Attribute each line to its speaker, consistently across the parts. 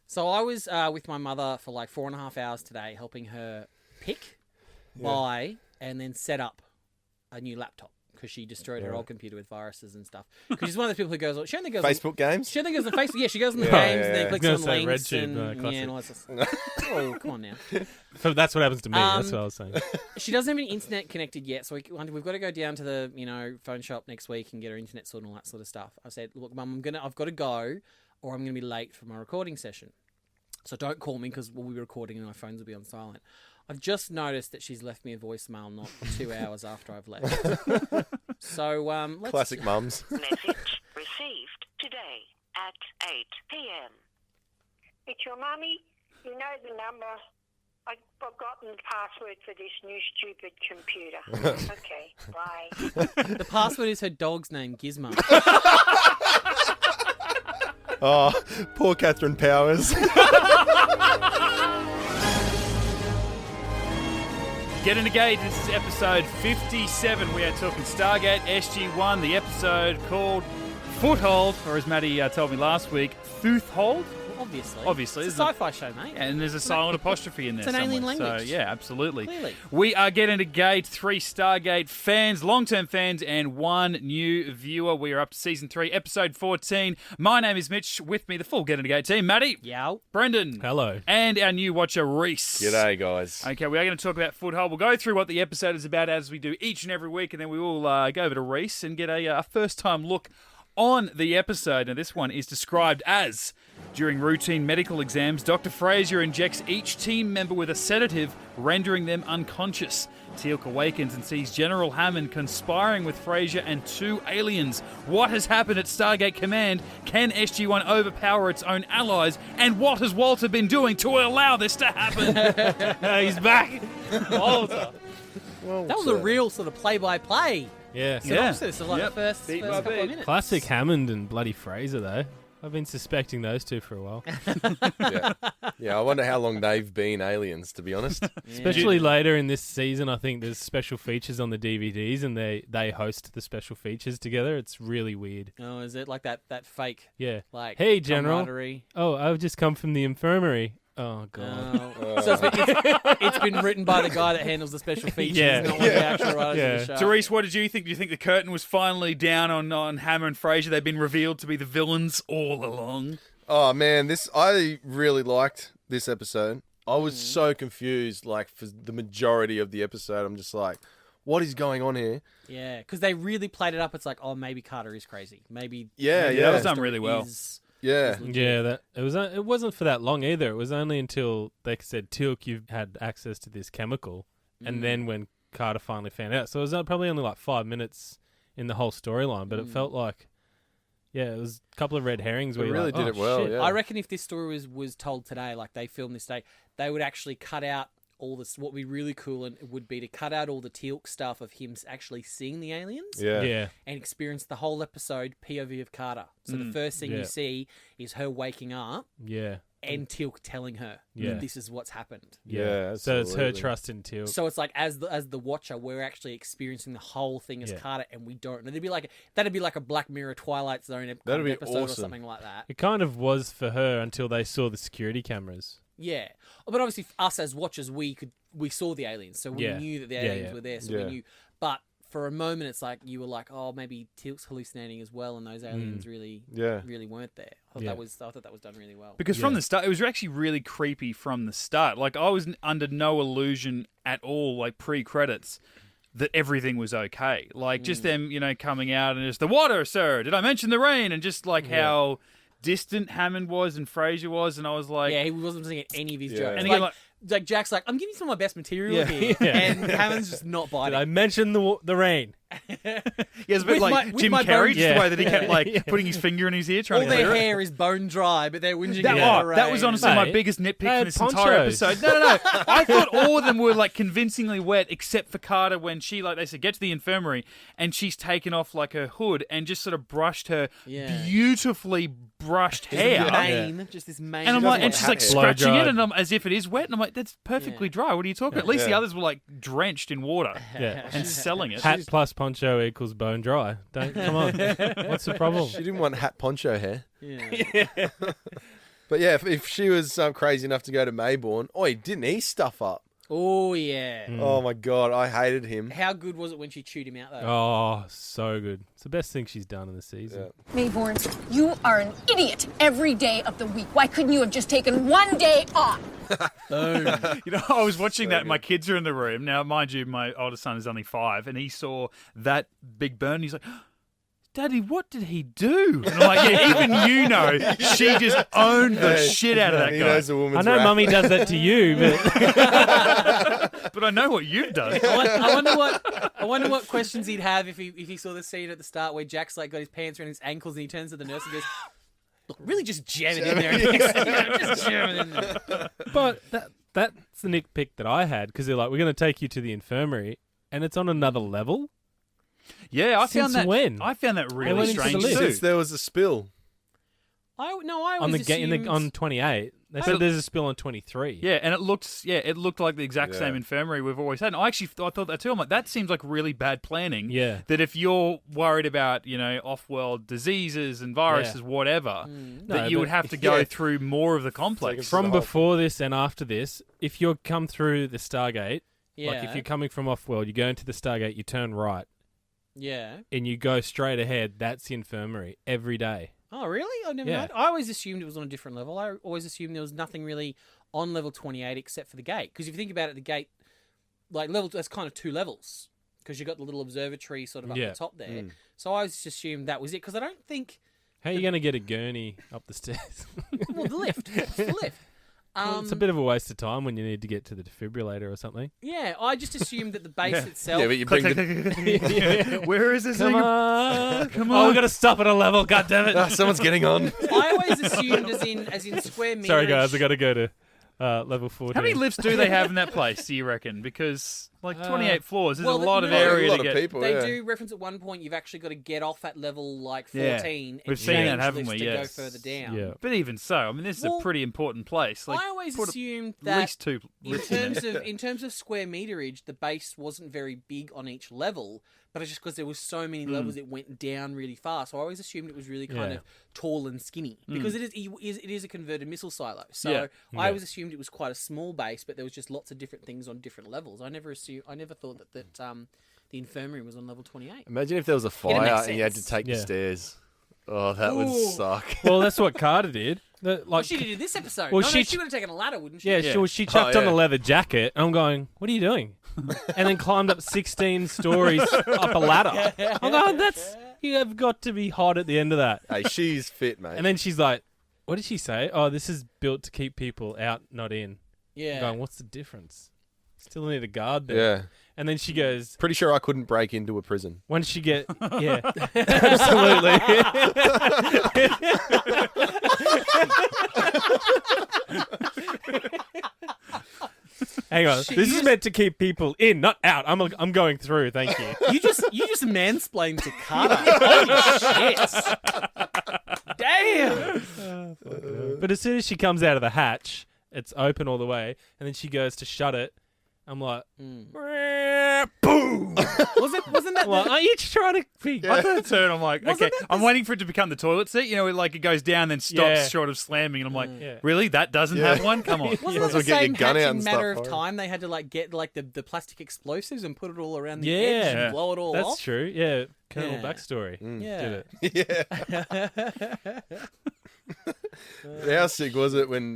Speaker 1: So I was with my mother for like 4.5 hours today, helping her pick, buy, and then set up a new laptop because she destroyed her old computer with viruses and stuff. Because she's one of those people who goes, she only goes
Speaker 2: Facebook games?
Speaker 1: She only goes on Facebook. Yeah, she goes on the games and then clicks on links
Speaker 3: RedTube,
Speaker 1: and all that stuff. Oh, come on now.
Speaker 3: So that's what happens to me. That's what I was saying.
Speaker 1: She doesn't have any internet connected yet, so we've got to go down to the phone shop next week and get her internet sorted and all that sort of stuff. I said, look, Mum, I've got to go, or I'm going to be late for my recording session. So don't call me because we'll be recording and my phones will be on silent. I've just noticed that she's left me a voicemail not 2 hours after I've left. So let's...
Speaker 2: Classic mums.
Speaker 4: Message received today at 8 p.m.
Speaker 5: It's your mummy. You know the number. I've forgotten the password for this new stupid computer. Okay, bye.
Speaker 1: The password is her dog's name, Gizmo.
Speaker 2: Oh, poor Catherine Powers.
Speaker 6: Get Into Geek, this is episode 57. We are talking Stargate SG-1, the episode called Foothold, or as Maddie told me last week, Foothold. Obviously.
Speaker 1: It's a sci-fi show, mate.
Speaker 6: And there's a silent apostrophe in there.
Speaker 1: It's an alien language.
Speaker 6: So, yeah, absolutely.
Speaker 1: Clearly.
Speaker 6: We are Get Into Geek, 3 Stargate fans, long-term fans, and 1 new viewer. We are up to Season 3, Episode 14. My name is Mitch. With me, the full Get Into Geek team. Maddie.
Speaker 1: Yow.
Speaker 6: Brendan.
Speaker 3: Hello.
Speaker 6: And our new watcher, Rhys.
Speaker 2: G'day, guys.
Speaker 6: Okay, we are going to talk about Foothold. We'll go through what the episode is about as we do each and every week, and then we will go over to Rhys and get a first-time look on the episode. Now, this one is described as: during routine medical exams, Dr. Fraser injects each team member with a sedative, rendering them unconscious. Teal'c awakens and sees General Hammond conspiring with Fraser and 2 aliens. What has happened at Stargate Command? Can SG-1 overpower its own allies? And what has Walter been doing to allow this to happen?
Speaker 3: He's back. Walter.
Speaker 1: That was a real sort of play-by-play.
Speaker 3: Yeah.
Speaker 1: synopsis of like the first
Speaker 6: Beat by
Speaker 1: couple
Speaker 6: beat.
Speaker 1: of minutes.
Speaker 3: Classic Hammond and bloody Fraser, though. I've been suspecting those two for a while.
Speaker 2: Yeah, I wonder how long they've been aliens, to be honest.
Speaker 3: Especially later in this season, I think there's special features on the DVDs and they host the special features together. It's really weird.
Speaker 1: Oh, is it like that fake?
Speaker 3: Yeah.
Speaker 1: Like,
Speaker 3: hey, General.
Speaker 1: camaraderie?
Speaker 3: Oh, I've just come from the infirmary. Oh, God.
Speaker 1: So it's been written by the guy that handles the special features,
Speaker 3: Yeah.
Speaker 1: not one of the actual writers of the show.
Speaker 6: So, Rhys, what did you think? Do you think the curtain was finally down on Hammer and Fraser? They've been revealed to be the villains all along.
Speaker 2: Oh, man, I really liked this episode. I was so confused, like, for the majority of the episode. I'm just like, what is going on here?
Speaker 1: Yeah, because they really played it up. It's like, oh, maybe Carter is crazy. Maybe
Speaker 2: Yeah,
Speaker 6: that was done really well.
Speaker 2: Yeah.
Speaker 3: Yeah, it wasn't for that long either. It was only until they said, Teal'c, you've had access to this chemical. And then when Carter finally found out. So it was probably only like 5 minutes in the whole storyline, but it felt like, yeah, it was a couple of red herrings where
Speaker 2: They
Speaker 3: you're
Speaker 2: really
Speaker 3: like,
Speaker 2: did
Speaker 3: oh,
Speaker 2: it well,
Speaker 3: shit.
Speaker 2: yeah.
Speaker 1: I reckon if this story was told today, like they filmed this day, they would actually cut out all this. What would be really cool and it would be to cut out all the Teal'c stuff of him actually seeing the aliens.
Speaker 2: Yeah.
Speaker 1: And experience the whole episode POV of Carter. So the first thing you see is her waking up
Speaker 3: Yeah.
Speaker 1: and Teal'c telling her that this is what's happened.
Speaker 2: Yeah,
Speaker 3: So it's her
Speaker 2: absolutely.
Speaker 3: trust in Teal'c.
Speaker 1: So it's like as the watcher, we're actually experiencing the whole thing as
Speaker 3: Yeah.
Speaker 1: Carter, and we don't. That'd be like a Black Mirror Twilight Zone
Speaker 2: That'd be
Speaker 1: episode or
Speaker 2: awesome.
Speaker 1: something like that.
Speaker 3: It kind of was for her until they saw the security cameras.
Speaker 1: Yeah, but obviously us as watchers, we saw the aliens, so we knew that the aliens were there, so we knew. But for a moment, it's like you were like, oh, maybe Teal'c's hallucinating as well, and those aliens really weren't there. I thought that was done really well.
Speaker 6: Because from the start, it was actually really creepy from the start. Like, I was under no illusion at all, like, pre-credits, that everything was okay. Like, just them, coming out and just, the water, sir, did I mention the rain? And just, like, how distant Hammond was and Fraser was, and I was like...
Speaker 1: Yeah, he wasn't saying any of his jokes.
Speaker 6: And
Speaker 1: And
Speaker 6: again,
Speaker 1: like Jack's like, I'm giving you some of my best material here, and Hammond's just not biting.
Speaker 3: Did I mention the rain?
Speaker 6: Yeah, it's a bit like
Speaker 1: with
Speaker 6: Jim
Speaker 1: my
Speaker 6: Carrey,
Speaker 1: bones-
Speaker 6: just the way that he kept like putting his finger in his ear trying
Speaker 1: All
Speaker 6: to
Speaker 1: their
Speaker 6: clear it.
Speaker 1: hair is bone dry, but they're whinging
Speaker 6: That,
Speaker 1: about the rain.
Speaker 6: that was honestly my
Speaker 3: Mate,
Speaker 6: biggest nitpick
Speaker 3: they
Speaker 6: for
Speaker 3: had
Speaker 6: this entire
Speaker 3: ponchos.
Speaker 6: episode. No. I thought all of them were like convincingly wet, except for Carter when she, like they said, get to the infirmary and she's taken off like her hood and just sort of brushed her beautifully brushed hair.
Speaker 1: mane, just this mane.
Speaker 6: And I'm like, and she's like scratching
Speaker 3: Blow-dried.
Speaker 6: it, and as if it is wet, and I'm like, that's perfectly dry. What are you talking about? At least the others were like drenched in water and selling it.
Speaker 3: Hat plus poncho equals bone dry. Come on. What's the problem?
Speaker 2: She didn't want hat poncho hair.
Speaker 1: Yeah.
Speaker 2: But yeah, if she was crazy enough to go to Maybourne, didn't he stuff up?
Speaker 1: Oh, yeah.
Speaker 2: Oh my God, I hated him.
Speaker 1: How good was it when she chewed him out, though?
Speaker 3: Oh, so good. It's the best thing she's done in the season.
Speaker 7: Maybourne, you are an idiot every day of the week. Why couldn't you have just taken one day off?
Speaker 6: You know, I was watching that. My kids are in the room now. Mind you, my oldest son is only 5, and he saw that big burn. And he's like, Daddy, what did he do? And I'm like, yeah, even you know, she just owned the shit out of that
Speaker 2: He
Speaker 6: guy.
Speaker 2: knows a woman's
Speaker 3: I know
Speaker 2: wrath.
Speaker 3: Mummy does that to you, but
Speaker 6: But I know what you've done.
Speaker 1: I wonder what questions he'd have if he saw the scene at the start where Jack's like got his pants around his ankles and he turns to the nurse and goes, "Look, really just jam it in there, just jam it in there."
Speaker 3: but that's the nitpick that I had because they're like, we're going to take you to the infirmary, and it's on another level.
Speaker 6: Yeah, I found
Speaker 3: Since
Speaker 6: that.
Speaker 3: when?
Speaker 6: I found that
Speaker 3: They
Speaker 6: really
Speaker 3: went into the
Speaker 6: strange
Speaker 3: lift.
Speaker 6: too.
Speaker 2: Since there was a spill.
Speaker 1: I
Speaker 3: On
Speaker 1: always
Speaker 3: the
Speaker 1: assumed...
Speaker 3: on 28, they said there's a spill on 23.
Speaker 6: Yeah, and it looked like the exact
Speaker 2: Yeah.
Speaker 6: same infirmary we've always had. And I thought that too. I'm like, that seems like really bad planning.
Speaker 3: Yeah.
Speaker 6: That if you're worried about, off-world diseases and viruses, whatever,
Speaker 3: No,
Speaker 6: that you
Speaker 3: but-
Speaker 6: would have to go
Speaker 2: Yeah.
Speaker 6: through more of the complex.
Speaker 3: From
Speaker 2: the whole
Speaker 3: before this and after this, if you come through the Stargate, like
Speaker 1: Yeah.
Speaker 3: if you're coming from off-world, you go into the Stargate, you turn right,
Speaker 1: Yeah.
Speaker 3: and you go straight ahead. That's the infirmary every day.
Speaker 1: Oh, really? I never
Speaker 3: Yeah.
Speaker 1: know. I always assumed it was on a different level. I always assumed there was nothing really on level 28 except for the gate. Because if you think about it, the gate, like level, that's kind of 2 levels. Because you've got the little observatory sort of up
Speaker 3: Yeah.
Speaker 1: the top there. So I always assumed that was it. Because I don't think,
Speaker 3: How are you going to get a gurney up the stairs?
Speaker 1: well, the lift. It's the lift.
Speaker 3: Well, it's a bit of a waste of time when you need to get to the defibrillator or something.
Speaker 1: Yeah, I just assumed that the base itself.
Speaker 2: Yeah, but you bring the...
Speaker 6: Where is this
Speaker 3: Come
Speaker 6: thing?
Speaker 3: on,
Speaker 6: Come
Speaker 3: Oh,
Speaker 6: on.
Speaker 3: we've got to stop at a level. God damn it!
Speaker 2: someone's getting on.
Speaker 1: I always assumed as in square meterage.
Speaker 3: Sorry, guys, I got to go to level 14.
Speaker 6: How many lifts do they have in that place, do you reckon? Because, 28 floors, there's
Speaker 1: well,
Speaker 6: a lot of
Speaker 1: no,
Speaker 6: area
Speaker 2: a lot
Speaker 6: to
Speaker 2: of
Speaker 6: get.
Speaker 2: people,
Speaker 1: They
Speaker 2: yeah.
Speaker 1: do reference at one point you've actually got to get off at level like 14
Speaker 6: Yeah.
Speaker 1: and
Speaker 6: We've seen
Speaker 1: change
Speaker 6: that, haven't
Speaker 1: lifts
Speaker 6: we?
Speaker 1: to
Speaker 6: Yes.
Speaker 1: go further down.
Speaker 3: Yeah.
Speaker 6: But even so, I mean, this is
Speaker 1: Well,
Speaker 6: a pretty important place. Like,
Speaker 1: I always
Speaker 6: put
Speaker 1: assumed
Speaker 6: at
Speaker 1: that
Speaker 6: least 2 lifts in there.
Speaker 1: in terms of square meterage, the base wasn't very big on each level, but it's just because there was so many levels, it went down really fast. So I always assumed it was really kind
Speaker 3: Yeah.
Speaker 1: of tall and skinny because it is a converted missile silo. So
Speaker 6: Yeah.
Speaker 1: I always assumed it was quite a small base, but there was just lots of different things on different levels. I never thought that the infirmary was on level 28.
Speaker 2: Imagine if there was a
Speaker 1: It'd make
Speaker 2: fire and you had to
Speaker 1: sense.
Speaker 2: take the
Speaker 3: Yeah.
Speaker 2: stairs. Oh, that would
Speaker 1: Ooh.
Speaker 2: suck.
Speaker 3: Well, that's what Carter did.
Speaker 1: Well, she did this episode.
Speaker 3: Well,
Speaker 1: No,
Speaker 3: she
Speaker 1: she would have taken a ladder, wouldn't she?
Speaker 3: Yeah,
Speaker 6: Yeah.
Speaker 3: she chucked on
Speaker 2: yeah.
Speaker 3: a leather jacket, and I'm going, what are you doing? And then climbed up 16 stories up a ladder. I'm going, you have got to be hot at the end of that.
Speaker 2: Hey, she's fit, mate.
Speaker 3: And then she's like, what did she say? Oh, this is built to keep people out, not in.
Speaker 1: Yeah.
Speaker 3: I'm going, what's the difference? Still need a guard there.
Speaker 2: yeah.
Speaker 3: And then she goes,
Speaker 2: Pretty sure I couldn't break into a prison.
Speaker 3: once you get, yeah, absolutely. Hang on, this is meant to keep people in, not out. I'm going through. Thank you.
Speaker 1: You just mansplained to Carter. Holy shit! Damn.
Speaker 3: But as soon as she comes out of the hatch, it's open all the way, and then she goes to shut it. I'm like, boom!
Speaker 1: Wasn't that?
Speaker 3: Well, are you trying to be?
Speaker 6: I thought turn. I'm like,
Speaker 1: Wasn't
Speaker 6: okay,
Speaker 1: that
Speaker 6: I'm waiting for it to become the toilet seat. You know, like it goes down, then stops
Speaker 3: Yeah.
Speaker 6: short of slamming, and I'm like,
Speaker 3: Yeah.
Speaker 6: really? That doesn't have one? Come on.
Speaker 1: Wasn't
Speaker 2: Might
Speaker 1: it
Speaker 2: as
Speaker 1: the
Speaker 2: well get your
Speaker 1: same
Speaker 2: gun
Speaker 1: hatch
Speaker 2: out
Speaker 1: in
Speaker 2: and
Speaker 1: matter
Speaker 2: stuff
Speaker 1: of
Speaker 2: for it.
Speaker 1: time? They had to get the plastic explosives and put it all around the
Speaker 3: Yeah.
Speaker 1: edge
Speaker 6: Yeah.
Speaker 1: and blow it all
Speaker 3: That's
Speaker 1: off.
Speaker 3: true. Yeah, Colonel
Speaker 1: Yeah.
Speaker 3: backstory.
Speaker 1: Yeah.
Speaker 3: Did it.
Speaker 2: How sick was it when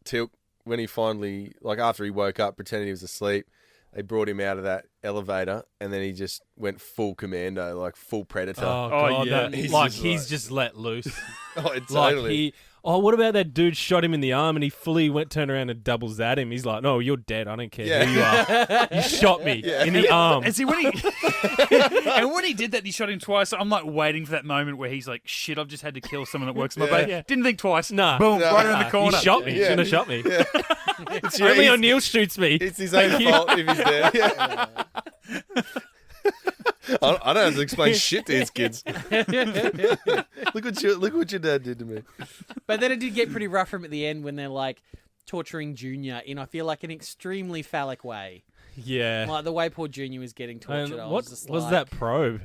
Speaker 2: Teal'c, when he finally, like after he woke up, pretending he was asleep, they brought him out of that elevator, and then he just went full commando, like full predator.
Speaker 3: Oh,
Speaker 6: Oh,
Speaker 3: God,
Speaker 6: yeah.
Speaker 3: that-
Speaker 2: He's
Speaker 3: like
Speaker 2: just
Speaker 3: he's
Speaker 2: like-
Speaker 3: just let loose.
Speaker 2: It's
Speaker 3: Like
Speaker 2: totally.
Speaker 3: what about that dude shot him in the arm and he fully turned around and doubles at him? He's like, no, you're dead. I don't care
Speaker 2: Yeah.
Speaker 3: who you are. You shot me
Speaker 2: Yeah.
Speaker 3: in the arm.
Speaker 6: And see when he and when he did that, he shot him twice. I'm like waiting for that moment where he's like, "Shit, I've just had to kill someone that works in my
Speaker 2: Yeah.
Speaker 6: base."
Speaker 3: Yeah.
Speaker 6: Didn't think twice.
Speaker 3: Nah.
Speaker 6: Boom,
Speaker 2: Nah.
Speaker 6: right around the
Speaker 3: You
Speaker 6: corner.
Speaker 3: shot me. You
Speaker 2: Yeah.
Speaker 3: shouldn't have shot me.
Speaker 2: It's,
Speaker 3: Only
Speaker 2: it's-
Speaker 3: O'Neill shoots me.
Speaker 2: it's his own
Speaker 3: Thank you.
Speaker 2: fault if he's dead. Yeah. I don't have to explain shit to his kids. Look what your dad did to me.
Speaker 1: But then it did get pretty rough from at the end when they're like torturing Junior in, I feel like, an extremely phallic way.
Speaker 3: Yeah.
Speaker 1: Like the way poor Junior was getting tortured.
Speaker 3: And
Speaker 1: I
Speaker 3: what
Speaker 1: was just
Speaker 3: was
Speaker 1: like,
Speaker 3: that probe?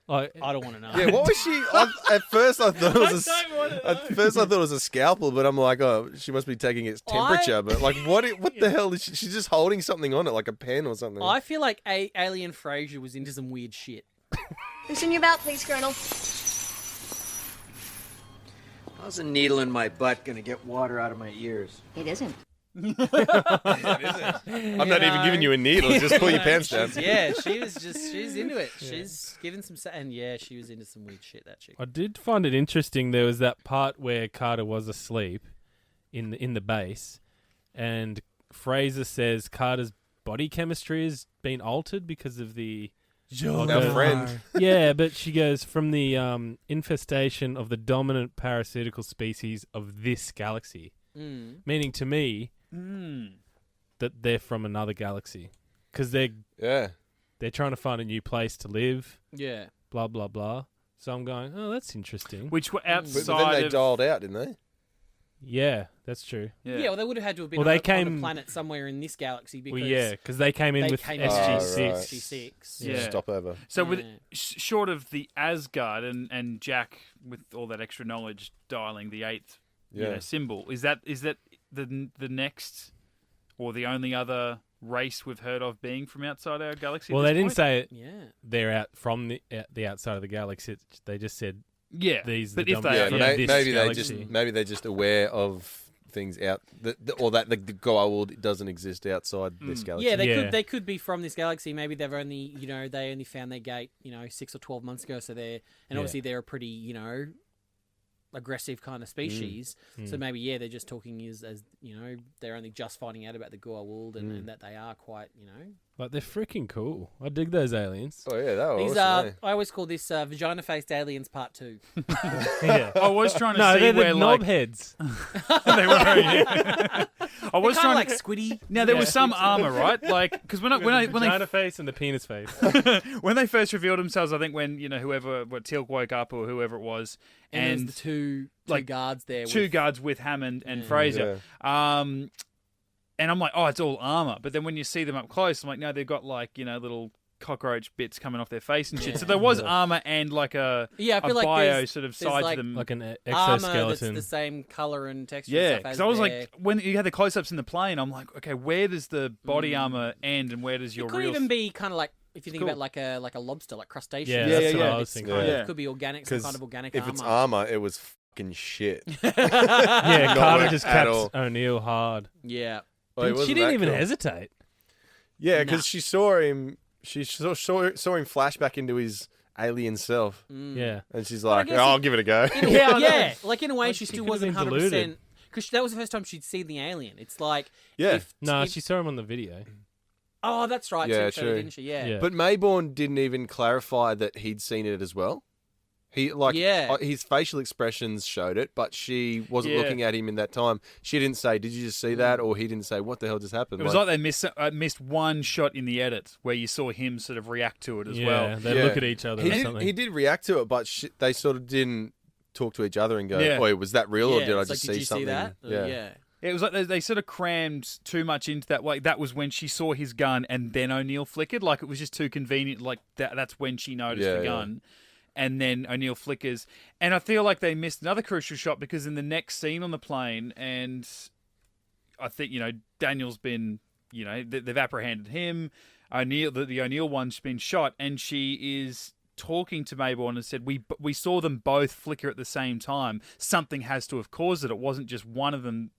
Speaker 3: Like,
Speaker 1: I don't want to know.
Speaker 2: Yeah, what was she? At first, I thought it was a scalpel, but I'm like, oh, she must be taking its temperature. But like, what the hell is she? She's just holding something on it, like a pen or something.
Speaker 1: I feel like Alien Frasier was into some weird shit.
Speaker 7: Loosen your belt, please, Colonel.
Speaker 8: How's a needle in my butt going to get water out of my ears?
Speaker 7: It isn't.
Speaker 2: I'm not even giving you a needle. Just pull your pants down.
Speaker 1: She's into it. Yeah. She's giving some, and she was into some weird shit. That chick.
Speaker 3: I did find it interesting. There was that part where Carter was asleep in the base, and Fraser says Carter's body chemistry has been altered because of the.
Speaker 2: Our friend.
Speaker 3: Yeah, but she goes from the infestation of the dominant parasitical species of this galaxy, meaning to me that they're from another galaxy because they're trying to find a new place to live.
Speaker 1: Yeah.
Speaker 3: Blah blah blah. So I'm going, oh, that's interesting.
Speaker 6: Which were outside.
Speaker 2: But then they dialed out, didn't they?
Speaker 3: Yeah, that's true.
Speaker 1: Yeah, well, they would have had to have been
Speaker 3: on a planet
Speaker 1: somewhere in this galaxy because
Speaker 3: because they came in with SG6.
Speaker 1: SG6.
Speaker 6: Yeah.
Speaker 2: Stopover.
Speaker 6: So with short of the Asgard and Jack with all that extra knowledge dialing the 8th symbol, is that the next or the only other race we've heard of being from outside our galaxy?
Speaker 3: Well, they didn't say it.
Speaker 1: Yeah.
Speaker 3: They're out from the outside of the galaxy. They just said these.
Speaker 6: But
Speaker 3: the
Speaker 6: if they
Speaker 2: maybe they're just aware of things out or that the Goa'uld doesn't exist outside this galaxy.
Speaker 1: Yeah, they could be from this galaxy. Maybe they've only they only found their gate 6 or 12 months ago. So obviously they're a pretty aggressive kind of species. So maybe they're just talking as they're only just finding out about the Goa'uld and that they are quite
Speaker 3: like they're freaking cool. I dig those aliens.
Speaker 2: Oh yeah, that was
Speaker 1: these
Speaker 2: awesome,
Speaker 1: are. I always call this vagina faced aliens part 2.
Speaker 3: Yeah,
Speaker 6: I was trying to see
Speaker 3: they're
Speaker 6: where
Speaker 3: the knob heads.
Speaker 6: they were. Yeah. I was trying
Speaker 1: like Squiddy.
Speaker 6: Now there was some armor, right? Like because when
Speaker 3: the vagina face and the penis face.
Speaker 6: When they first revealed themselves, I think when Teal'c woke up or whoever it was,
Speaker 1: and there was the two guards there.
Speaker 6: Two guards with Hammond and Fraser. Yeah. And I'm like, oh, it's all armor. But then when you see them up close, I'm like, no, they've got little cockroach bits coming off their face and shit. So there was armor and like I feel like bio sort of side to them,
Speaker 3: like an exoskeleton.
Speaker 1: Armor that's the same color and texture.
Speaker 6: Yeah,
Speaker 1: because
Speaker 6: I was like, when you had the close-ups in the plane, I'm like, okay, where does the body armor end and where does your
Speaker 1: real? It could even be kind of like. If you think about like a lobster, like crustacean.
Speaker 3: Yeah, that's what I was thinking.
Speaker 1: It could be organic, some kind of organic armor.
Speaker 2: If it's armor, it was fucking shit.
Speaker 3: Yeah, Carter just capped O'Neill hard.
Speaker 1: Yeah.
Speaker 3: She didn't even hesitate.
Speaker 2: Yeah, because she saw him. She saw him flash back into his alien self.
Speaker 3: Yeah,
Speaker 2: and she's like, "I'll give it a go."
Speaker 1: Yeah, like in a way, she still wasn't 100%. Because that was the first time she'd seen the alien. It's like,
Speaker 3: she saw him on the video.
Speaker 1: Oh, that's right.
Speaker 2: Yeah,
Speaker 1: true. Didn't she? Yeah.
Speaker 2: But Maybourne didn't even clarify that he'd seen it as well. His facial expressions showed it, but she wasn't looking at him in that time. She didn't say, "Did you just see that?" Or he didn't say, "What the hell just happened?"
Speaker 6: It was like they missed one shot in the edit where you saw him sort of react to it as well.
Speaker 3: They look at each other.
Speaker 2: He did react to it, but they sort of didn't talk to each other and go, "Oi, was that real, or did I just see something?"
Speaker 1: See that? Yeah.
Speaker 6: It was like they sort of crammed too much into that. Like that was when she saw his gun, and then O'Neill flickered. Like it was just too convenient. Like that's when she noticed the gun. And then O'Neill flickers. And I feel like they missed another crucial shot because in the next scene on the plane, and I think, Daniel's been, they've apprehended him. O'Neill, the O'Neill one's been shot, and she is talking to Maybourne and said, we saw them both flicker at the same time. Something has to have caused it. It wasn't just one of them,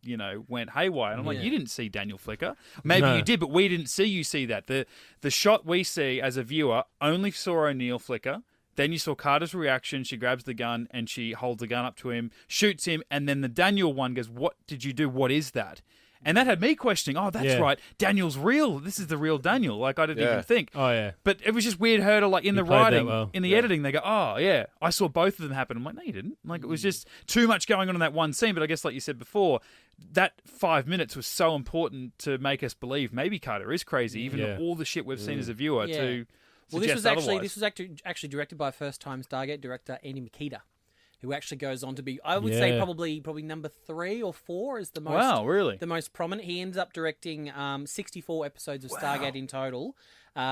Speaker 6: went haywire. And I'm like, you didn't see Daniel flicker. Maybe you did, but we didn't see you see that. The shot we see as a viewer only saw O'Neill flicker. Then you saw Carter's reaction. She grabs the gun and she holds the gun up to him, shoots him, and then the Daniel one goes, "What did you do? What is that?" And that had me questioning, oh, that's right. Daniel's real. This is the real Daniel. Like, I didn't even think.
Speaker 3: Oh, yeah.
Speaker 6: But it was just weird her to, like, in the writing, in the editing, they go, oh, yeah, I saw both of them happen. I'm like, no, you didn't. Like, it was just too much going on in that one scene. But I guess, like you said before, that 5 minutes was so important to make us believe maybe Carter is crazy, even all the shit we've seen as a viewer to...
Speaker 1: Well, this was actually directed by first-time Stargate director Andy Makita, who actually goes on to be, I would say,
Speaker 3: Yeah.
Speaker 1: probably number 3 or 4 is the most.
Speaker 6: Wow, really?
Speaker 1: The most prominent. He ends up directing 64 episodes of Stargate in total,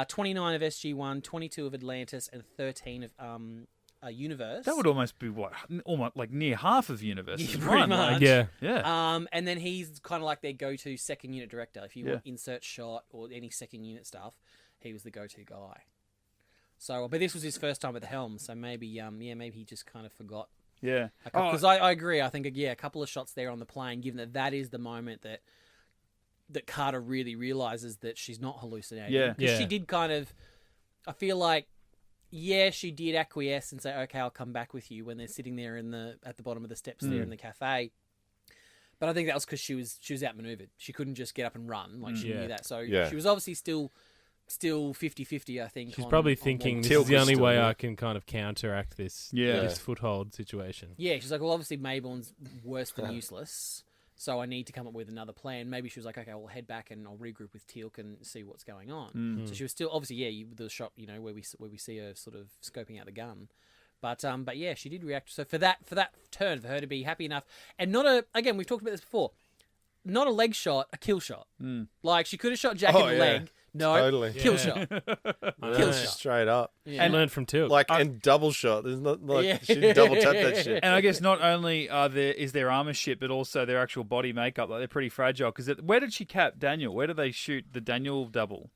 Speaker 1: 29 of SG-1, 22 of Atlantis, and 13 of Universe.
Speaker 6: That would almost be almost like near half of Universe.
Speaker 1: Yeah, pretty much.
Speaker 3: Yeah.
Speaker 1: And then he's kind of like their go-to second unit director. If you want insert shot or any second unit stuff, he was the go-to guy. So, but this was his first time at the helm, so maybe, maybe he just kind of forgot.
Speaker 6: Yeah.
Speaker 1: Because I agree. I think, a couple of shots there on the plane, given that is the moment that Carter really realizes that she's not hallucinating.
Speaker 6: Yeah.
Speaker 1: Because she did kind of, I feel like, she did acquiesce and say, okay, I'll come back with you when they're sitting there at the bottom of the steps there in the cafe. But I think that was because she was outmaneuvered. She couldn't just get up and run. Like, she knew that. So she was obviously still 50-50, I think.
Speaker 3: She's probably thinking, this is the only way I can kind of counteract this foothold situation.
Speaker 1: Yeah, she's like, well, obviously Maybourne's worse than useless, so I need to come up with another plan. Maybe she was like, okay, I'll head back and I'll regroup with Teal'c and see what's going on. So she was still, obviously, the shot, where we see her sort of scoping out the gun. But yeah, she did react. So for that turn, for her to be happy enough, and not again, we've talked about this before, not a leg shot, a kill shot. Like, she could have shot Jack in the leg. No,
Speaker 2: totally.
Speaker 1: Kill shot. Kill shot.
Speaker 2: Straight up.
Speaker 3: Yeah. And learn from Teal'c.
Speaker 2: Like, and double shot. There's not like she double tap that shit.
Speaker 6: And I guess not only is their armor shit, but also their actual body makeup. Like, they're pretty fragile. Because where did she cap Daniel? Where did they shoot the Daniel double?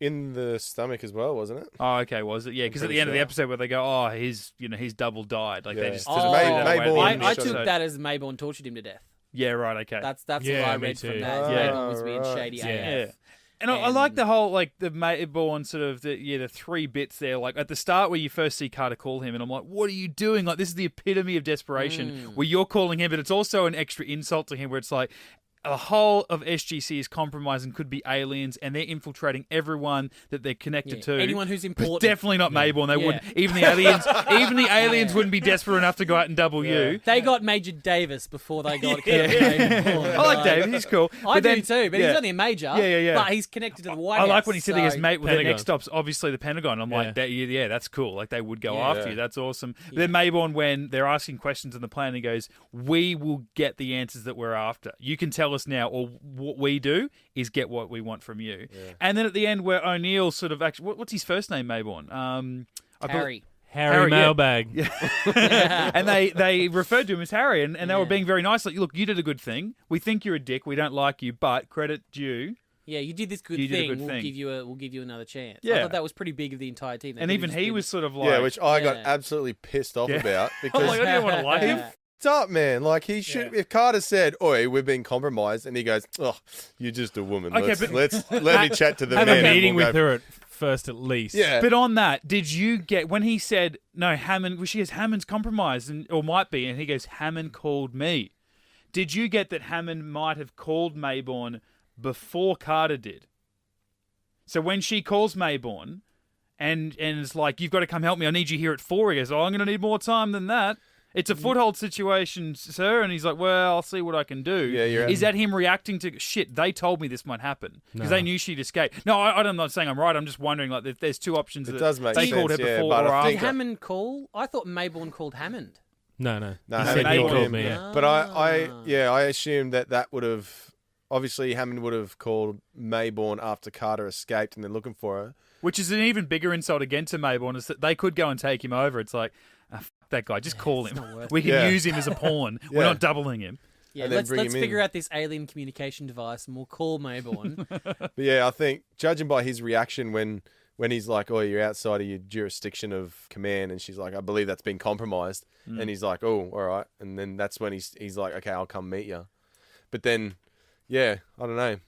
Speaker 2: In the stomach as well, wasn't it?
Speaker 6: Oh, okay, was it? Yeah, because at the end of the episode where they go, oh, his double died. Like, they just
Speaker 1: I took that as Maybourne tortured him to death.
Speaker 6: Yeah, right. Okay,
Speaker 1: that's what I read from that. Maybourne was being shady.
Speaker 6: Yeah. And I like the whole, like, the Maybourne sort of, the 3 bits there. Like, at the start where you first see Carter call him, and I'm like, what are you doing? Like, this is the epitome of desperation, where you're calling him, but it's also an extra insult to him, where it's like, the whole of SGC is compromised and could be aliens, and they're infiltrating everyone that they're connected to.
Speaker 1: Anyone who's important.
Speaker 6: But definitely not Maybourne. They wouldn't. Even the aliens wouldn't be desperate enough to go out and double you.
Speaker 1: They got Major Davis before they got Maybourne.
Speaker 6: I like Davis. He's cool.
Speaker 1: I do too, but he's only a major. Yeah. But he's connected to the White House.
Speaker 6: I like when he said he goes, mate, with their next stop's obviously the Pentagon. I'm like, that's cool. Like, they would go after you. That's awesome. But then Maybourne, when they're asking questions on the plane, he goes, we will get the answers that we're after. You can tell us now, or what we do is get what we want from you. Yeah. And then at the end, where O'Neill sort of actually, what's his first name, Maybourne?
Speaker 3: Harry Mailbag.
Speaker 6: Yeah. And they referred to him as Harry, and they were being very nice. Like, look, you did a good thing. We think you're a dick. We don't like you, but credit due.
Speaker 1: Yeah, you did this good thing. We'll give you another chance.
Speaker 6: Yeah.
Speaker 1: I thought that was pretty big of the entire team.
Speaker 6: And even he was sort of like,
Speaker 2: which I got absolutely pissed off about because
Speaker 6: I didn't want to like him.
Speaker 2: Up, man. Like, he should. If Carter said, "Oi, we've been compromised," and he goes, "Oh, you're just a woman.
Speaker 6: Okay,
Speaker 2: let me chat to the
Speaker 3: have
Speaker 2: men."
Speaker 3: Have a meeting with her at first, at least.
Speaker 2: Yeah.
Speaker 6: But on that, did you get when he said, "No, Hammond"? Well, she goes, "Hammond's compromised," or might be, and he goes, "Hammond called me." Did you get that Hammond might have called Maybourne before Carter did? So when she calls Maybourne, and it's like, "You've got to come help me. I need you here at 4." He goes, "Oh, I'm going to need more time than that." It's a foothold situation, sir. And he's like, well, I'll see what I can do.
Speaker 2: Yeah,
Speaker 6: is that him reacting to, shit, they told me this might happen? Because they knew she'd escape. No, I'm not saying I'm right. I'm just wondering, like, if there's 2 options.
Speaker 2: It does make
Speaker 6: they
Speaker 2: sense,
Speaker 6: called her before
Speaker 2: but
Speaker 6: or after.
Speaker 1: Did Hammond call? I thought Maybourne called Hammond.
Speaker 3: No.
Speaker 2: He
Speaker 3: said he called me.
Speaker 2: But I assumed that would have, obviously Hammond would have called Maybourne after Carter escaped and they're looking for her.
Speaker 6: Which is an even bigger insult again to Maybourne, is that they could go and take him over. It's like, fuck that guy, just call him. We can use him as a pawn. We're not doubling him.
Speaker 1: Yeah, let's figure out this alien communication device and we'll call Maybourne.
Speaker 2: But yeah, I think, judging by his reaction when he's like, "Oh, you're outside of your jurisdiction of command," and she's like, "I believe that's been compromised," and he's like, "Oh, all right," and then that's when he's like, "Okay, I'll come meet you." But then, I don't know.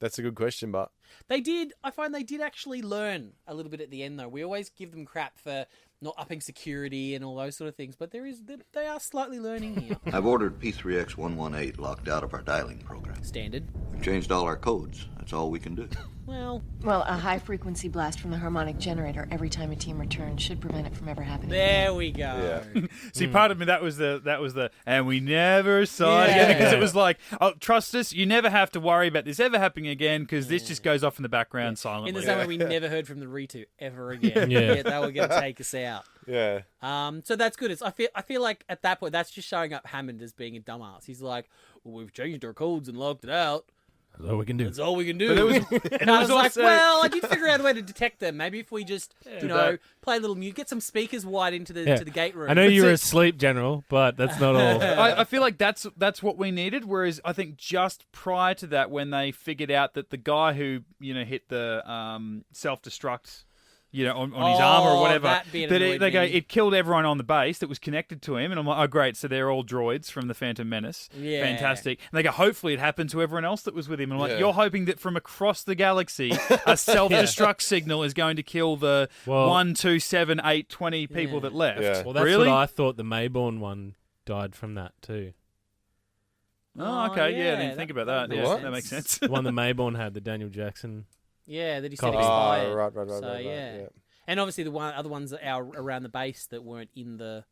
Speaker 2: That's a good question, but
Speaker 1: I find they did actually learn a little bit at the end, though. We always give them crap for not upping security and all those sort of things, but they are slightly learning here.
Speaker 9: I've ordered P3X118 locked out of our dialing program.
Speaker 1: Standard.
Speaker 9: We've changed all our codes. That's all we can do.
Speaker 1: Well,
Speaker 10: a high-frequency blast from the harmonic generator every time a team returns should prevent it from ever happening.
Speaker 1: There we go.
Speaker 2: Yeah.
Speaker 6: See, part of me, that was the, and we never saw it again, because it was like, oh, trust us, you never have to worry about this ever happening again, because this just goes off in the background silently.
Speaker 1: In the same way we never heard from the Ritu ever again. Yeah, they were going to take us out.
Speaker 2: Yeah.
Speaker 1: So that's good. I feel like at that point that's just showing up Hammond as being a dumbass. He's like, well, we've changed our codes and locked it out.
Speaker 3: That's all we can do.
Speaker 1: That's all we can do.
Speaker 6: But it was,
Speaker 1: and I was like, well, I did figure out a way to detect them. Maybe if we just, play a little music, get some speakers wide into the to the gate room.
Speaker 3: I know you were asleep, General, but that's not all.
Speaker 6: I feel like that's what we needed. Whereas I think just prior to that, when they figured out that the guy who hit the self-destruct. On his arm or whatever. They go, it killed everyone on the base that was connected to him. And I'm like, oh, great. So they're all droids from the Phantom Menace. Yeah. Fantastic. And they go, hopefully it happened to everyone else that was with him. And I'm like, you're hoping that from across the galaxy, a self-destruct signal is going to kill the 1, 2, 7, 8, 20 people that left.
Speaker 2: Yeah.
Speaker 3: Well, that's
Speaker 6: really?
Speaker 3: what I thought. The Maybourne one died from that too.
Speaker 6: Oh, okay. Yeah, I didn't think about that. Yeah, that makes sense.
Speaker 3: The one the Maybourne had, the Daniel Jackson.
Speaker 1: Yeah, that he said expired.
Speaker 2: Right.
Speaker 1: So, yeah. And obviously the other ones that are around the base that weren't in the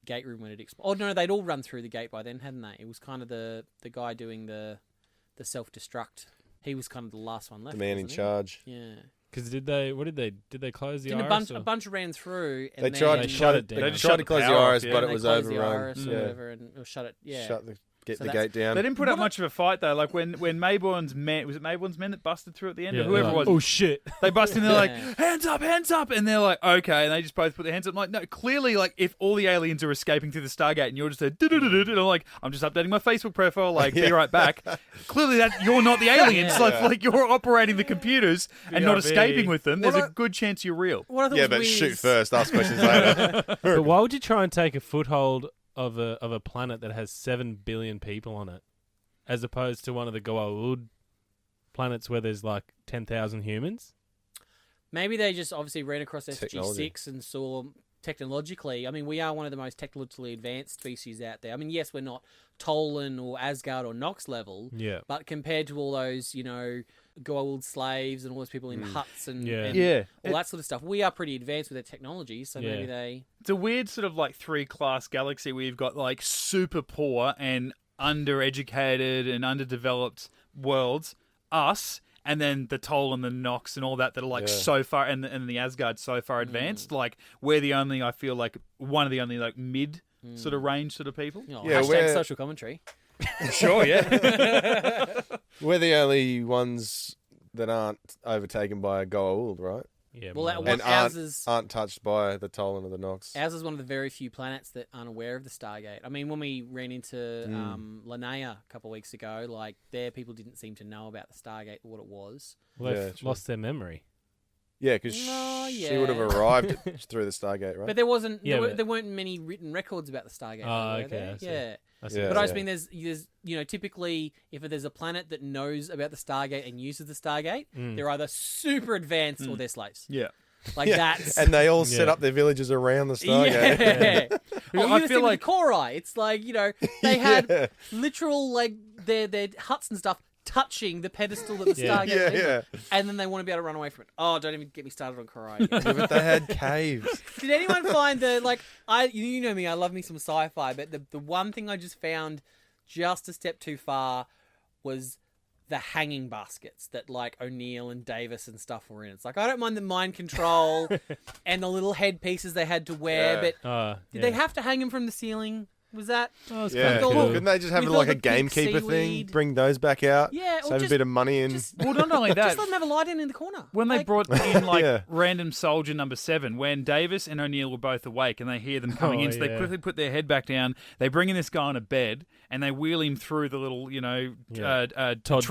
Speaker 1: gate room when it expired. Oh, no, they'd all run through the gate by then, hadn't they? It was kind of the guy doing the self-destruct. He was kind of the last one left.
Speaker 2: The man in charge.
Speaker 1: Yeah.
Speaker 3: Because did they close the iris?
Speaker 1: A bunch ran through. And
Speaker 2: they tried to shut it down. They tried to close the iris, but it was overrun.
Speaker 1: Or shut it. Yeah.
Speaker 2: Get the gate down.
Speaker 6: They didn't put up much of a fight though. Like when Maybourne's men, was it Maybourne's men that busted through at the end, or whoever it was?
Speaker 3: Oh shit!
Speaker 6: They bust in. They're like, hands up, and they're like, okay, and they just both put their hands up. I'm like, no, clearly, like if all the aliens are escaping through the Stargate, and you're just and I'm like, I'm just updating my Facebook profile. Like, be right back. Clearly, that you're not the aliens. Like you're operating the computers and not escaping with them. There's a good chance you're real.
Speaker 2: But shoot first, ask questions later.
Speaker 3: But why would you try and take a foothold of a planet that has 7 billion people on it, as opposed to one of the Goa'uld planets where there's like 10,000 humans?
Speaker 1: Maybe they just obviously ran across SG6 and saw technologically. I mean, we are one of the most technologically advanced species out there. I mean, yes, we're not Tolan or Asgard or Nox level, but compared to all those, Goa'uld slaves and all those people in huts and all that sort of stuff, we are pretty advanced with their technology, so maybe they...
Speaker 6: It's a weird sort of like 3-class galaxy where you've got like super poor and undereducated and underdeveloped worlds, us, and then the Toll and the Nox and all that are like so far, and the Asgard so far advanced. Like we're the only, I feel like one of the only like mid sort of range sort of people.
Speaker 1: Hashtag social commentary.
Speaker 6: Sure, yeah.
Speaker 2: We're the only ones that aren't overtaken by a Goa'uld, right?
Speaker 3: Yeah.
Speaker 1: Well,
Speaker 2: and aren't touched by the Tolan or the Nox.
Speaker 1: Ours is one of the very few planets that aren't aware of the Stargate. I mean, when we ran into Linnea a couple of weeks ago, like their people didn't seem to know about the Stargate or what it was.
Speaker 3: Well, they've lost their memory.
Speaker 2: Yeah, because she would have arrived through the Stargate, right?
Speaker 1: But there wasn't. There weren't many written records about the Stargate.
Speaker 3: Oh, okay.
Speaker 1: Yeah.
Speaker 3: Yeah,
Speaker 1: but I just mean there's typically if there's a planet that knows about the Stargate and uses the Stargate, they're either super advanced or they're slaves.
Speaker 6: Yeah.
Speaker 1: That's
Speaker 2: and they all set up their villages around the Stargate.
Speaker 1: Yeah. I feel like Korai. It's like they had literal like their huts and stuff touching the pedestal that the Stargate and then they want to be able to run away from it. Oh, don't even get me started on Korai.
Speaker 2: But they had caves.
Speaker 1: Did anyone find you know me, I love me some sci-fi, but the one thing I just found just a step too far was the hanging baskets that like O'Neill and Davis and stuff were in. It's like, I don't mind the mind control and the little headpieces they had to wear, but did they have to hang them from the ceiling? Was that?
Speaker 3: Oh,
Speaker 2: couldn't they just have like a gamekeeper thing? Bring those back out.
Speaker 1: Yeah,
Speaker 2: save a bit of money in.
Speaker 6: Well, not only that,
Speaker 1: just let them have a light in the corner.
Speaker 6: When they brought in random soldier number 7, when Davis and O'Neill were both awake and they hear them coming in, so they quickly put their head back down. They bring in this guy on a bed and they wheel him through the little,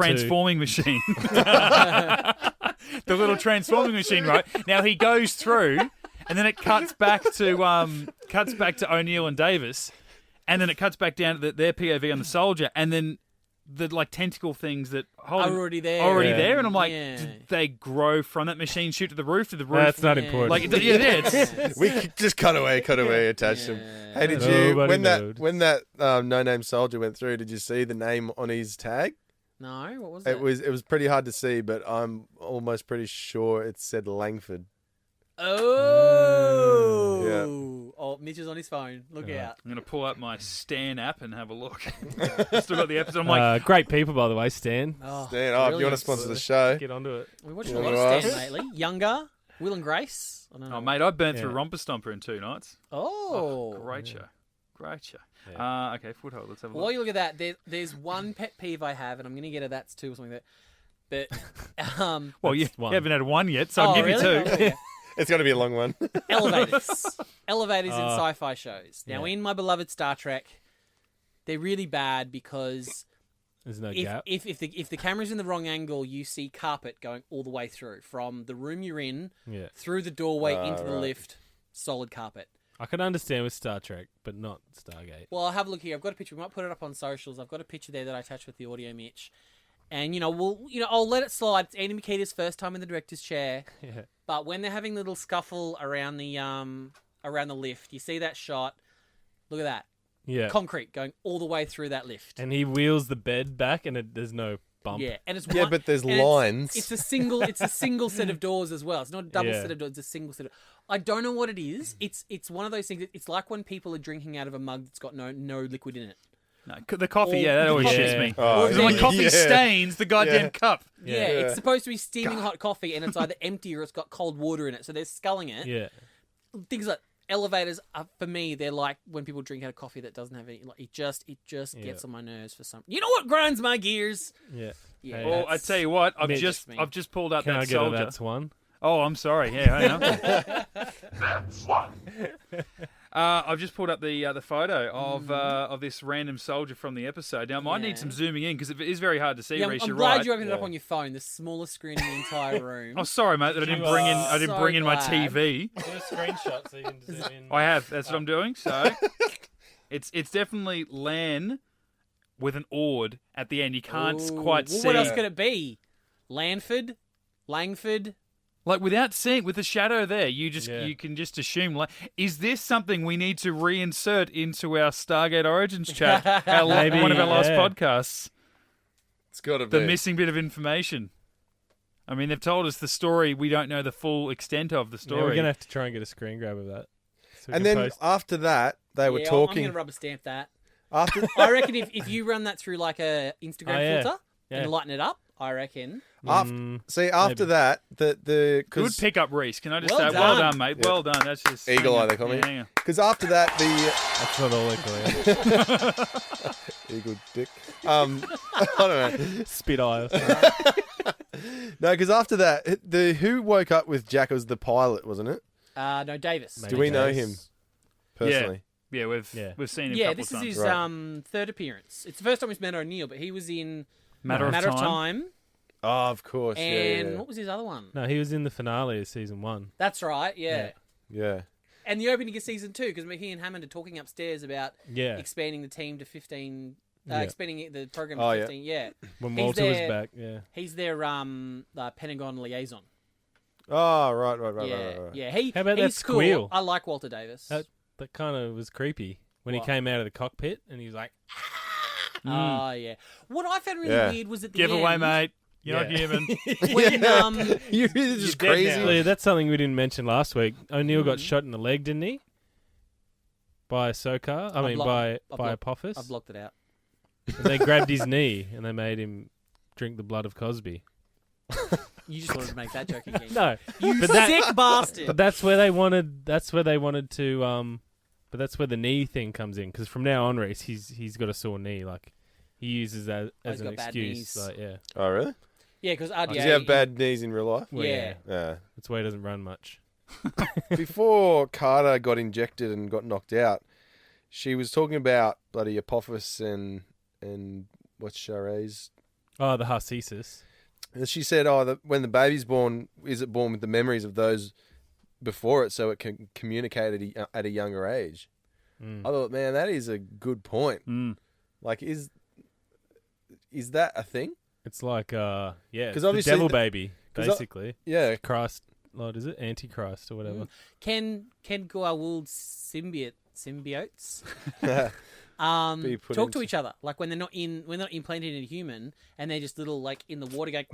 Speaker 6: transforming machine. The little transforming machine, right? Now he goes through, and then it cuts back to O'Neill and Davis. And then it cuts back down to their POV on the soldier, and then the like tentacle things that
Speaker 1: are already there.
Speaker 6: And I'm like, did they grow from that machine? Shoot to the roof? Did the roof?
Speaker 3: That's not important.
Speaker 6: Like,
Speaker 2: we could just cut away, attach them. Hey, did you when that no-name soldier went through? Did you see the name on his tag?
Speaker 1: No, what was it?
Speaker 2: It was pretty hard to see, but I'm almost pretty sure it said Langford.
Speaker 1: Oh. Oh, Mitch is on his phone. Look out.
Speaker 6: I'm going to pull up my Stan app and have a look. Still got the episode. I'm like...
Speaker 3: great people, by the way, Stan.
Speaker 2: Stan, if you want to sponsor the show.
Speaker 3: Get onto it.
Speaker 1: We're watching a lot of Stan lately. Younger. Will and Grace. I don't know.
Speaker 6: Oh, mate, I burned through Romper Stomper in 2 nights.
Speaker 1: Oh.
Speaker 6: Great show. Great show.
Speaker 3: Yeah.
Speaker 6: Okay, Foothold. Let's have a
Speaker 1: While
Speaker 6: look.
Speaker 1: you look at that, there's one pet peeve I have, and I'm going to get a that's 2 or something like that. But,
Speaker 6: Well, you
Speaker 3: one.
Speaker 6: haven't had one yet, so I'll give
Speaker 1: really?
Speaker 6: you 2.
Speaker 1: Oh, okay.
Speaker 2: It's going to be a long one.
Speaker 1: Elevators. Elevators in sci-fi shows. Now, in my beloved Star Trek, they're really bad because
Speaker 3: There's no gap.
Speaker 1: if the camera's in the wrong angle, you see carpet going all the way through from the room you're in through the doorway into the lift. Solid carpet.
Speaker 3: I can understand with Star Trek, but not Stargate.
Speaker 1: Well, I'll have a look here. I've got a picture. We might put it up on socials. I've got a picture there that I attached with the audio, Mitch. And I'll let it slide. It's Andy Makita's first time in the director's chair.
Speaker 3: Yeah.
Speaker 1: But when they're having a little scuffle around the lift, you see that shot. Look at that.
Speaker 3: Yeah.
Speaker 1: Concrete going all the way through that lift.
Speaker 3: And he wheels the bed back, and there's no bump.
Speaker 1: Yeah, and it's
Speaker 2: Yeah, but there's lines.
Speaker 1: It's a single set of doors as well. It's not a double
Speaker 3: Yeah.
Speaker 1: set of doors. It's a single set of. I don't know what it is. It's one of those things. It's like when people are drinking out of a mug that's got no liquid in it.
Speaker 6: No, the coffee, that always
Speaker 3: coffee.
Speaker 6: shits me.
Speaker 2: Oh,
Speaker 6: Because my coffee stains the goddamn cup.
Speaker 1: Yeah, it's supposed to be steaming hot coffee, and it's either empty or it's got cold water in it. So they're sculling it.
Speaker 3: Yeah.
Speaker 1: Things like elevators, for me, they're like when people drink out of coffee that doesn't have any. Like, it just gets on my nerves for some. You know what grinds my gears?
Speaker 3: Yeah.
Speaker 1: Yeah.
Speaker 3: Hey,
Speaker 6: Well, I tell you what, I've
Speaker 3: Mitch.
Speaker 6: just pulled out
Speaker 3: Can
Speaker 6: that
Speaker 3: I get
Speaker 6: soldier.
Speaker 3: a that's one?
Speaker 6: Oh, I'm sorry. Yeah, hang on. I've just pulled up the photo of this random soldier from the episode. Now, I might need some zooming in because it is very hard to see.
Speaker 1: Yeah,
Speaker 6: Rhys,
Speaker 1: I'm
Speaker 6: you're
Speaker 1: glad
Speaker 6: right.
Speaker 1: you opened it up on your phone, the smallest screen in the entire room.
Speaker 6: Oh, sorry, mate, that I didn't bring in. I didn't
Speaker 1: so
Speaker 6: bring in my
Speaker 1: glad.
Speaker 6: TV.
Speaker 3: Do a screenshot so you can zoom in.
Speaker 6: I have. That's what I'm doing. So it's definitely Lan with an ord at the end. You can't quite see.
Speaker 1: What else could it be? Langford?
Speaker 6: Like without seeing, with the shadow there, you can just assume. Like, is this something we need to reinsert into our Stargate Origins chat? One of our last podcasts.
Speaker 2: It's got to be.
Speaker 6: The missing bit of information. I mean, they've told us the story. We don't know the full extent of the story.
Speaker 3: Yeah, we're going to have to try and get a screen grab of that. So we
Speaker 2: And
Speaker 3: can
Speaker 2: then
Speaker 3: post.
Speaker 2: after that, they were
Speaker 1: I'm
Speaker 2: talking.
Speaker 1: going to rubber stamp that.
Speaker 2: After
Speaker 1: I reckon if you run that through like a Instagram filter
Speaker 3: Yeah.
Speaker 1: and lighten it up, I reckon.
Speaker 2: After that, the
Speaker 6: Good pick up, Rhys. Can I just
Speaker 1: Well
Speaker 6: say, well
Speaker 1: done.
Speaker 6: done, mate.
Speaker 2: Yeah.
Speaker 6: Well done. That's just
Speaker 2: Eagle eye, they call me.
Speaker 6: hang on.
Speaker 2: Because after that,
Speaker 3: That's not all they call it.
Speaker 2: eagle dick. I don't know.
Speaker 3: Spit eye.
Speaker 2: No, because after that, who woke up with Jack was the pilot, wasn't it?
Speaker 1: No, Davis.
Speaker 3: Maybe
Speaker 2: Do we know
Speaker 3: Davis.
Speaker 2: him personally?
Speaker 6: Yeah, we've seen him. a
Speaker 1: Yeah,
Speaker 6: couple
Speaker 1: this is
Speaker 6: of times.
Speaker 1: his third appearance. It's the first time we've met O'Neill, but he was in
Speaker 6: Matter of Time.
Speaker 2: Oh, of course.
Speaker 1: And what was his other one?
Speaker 3: No, he was in the finale of season 1.
Speaker 1: That's right, yeah.
Speaker 2: Yeah.
Speaker 1: And the opening of season 2, because he and Hammond are talking upstairs about
Speaker 3: Yeah.
Speaker 1: expanding the team to 15,
Speaker 3: Yeah.
Speaker 1: expanding the program to
Speaker 2: Oh, yeah.
Speaker 1: 15. Yeah.
Speaker 3: When
Speaker 1: He's
Speaker 3: Walter was
Speaker 1: their-
Speaker 3: back, yeah.
Speaker 1: He's their Pentagon liaison.
Speaker 2: Oh, right.
Speaker 1: Yeah,
Speaker 3: How about that
Speaker 1: he's cool.
Speaker 3: squeal?
Speaker 1: I like Walter Davis.
Speaker 3: That kind of was creepy when
Speaker 1: What?
Speaker 3: he came out of the cockpit and he was like,
Speaker 1: Oh, yeah. What I found really weird was at the
Speaker 6: Giveaway,
Speaker 1: end.
Speaker 6: mate. You're not
Speaker 3: Yeah.
Speaker 6: human.
Speaker 1: When,
Speaker 2: You're just
Speaker 3: dead
Speaker 2: crazy.
Speaker 3: now. Yeah, that's something we didn't mention last week. O'Neill got shot in the leg, didn't he? By Sokar. By Apophis.
Speaker 1: I've blocked it out.
Speaker 3: And they grabbed his knee and they made him drink the blood of Cosby.
Speaker 1: You just wanted to make that joke again.
Speaker 3: No,
Speaker 1: You
Speaker 3: but
Speaker 1: sick bastard.
Speaker 3: But that's where they wanted. That's where they wanted to. But that's where the knee thing comes in because from now on, Rhys, he's got a sore knee. Like he uses that as
Speaker 1: he's
Speaker 3: an
Speaker 1: got bad
Speaker 3: excuse.
Speaker 1: knees.
Speaker 3: Like, yeah.
Speaker 2: Oh, really?
Speaker 1: Yeah, because RDA...
Speaker 2: Does he have bad knees in real life?
Speaker 3: Well,
Speaker 1: Yeah.
Speaker 2: Yeah.
Speaker 3: That's why he doesn't run much.
Speaker 2: Before Carter got injected and got knocked out, she was talking about bloody Apophis and what's Charez?
Speaker 3: Oh, the Harcesis.
Speaker 2: And she said, when the baby's born, is it born with the memories of those before it so it can communicate at a younger age? I thought, man, that is a good point. Like, is that a thing?
Speaker 3: It's like, yeah, it's
Speaker 2: 'Cause
Speaker 3: the
Speaker 2: obviously
Speaker 3: devil
Speaker 2: the-
Speaker 3: baby,
Speaker 2: 'cause
Speaker 3: basically.
Speaker 2: Yeah.
Speaker 3: Christ, what is it? Antichrist or whatever.
Speaker 1: Can Goa'uld symbiotes
Speaker 2: Be put
Speaker 1: talk to
Speaker 2: into-
Speaker 1: each other? Like when they're not implanted in a human and they're just little like in the water going.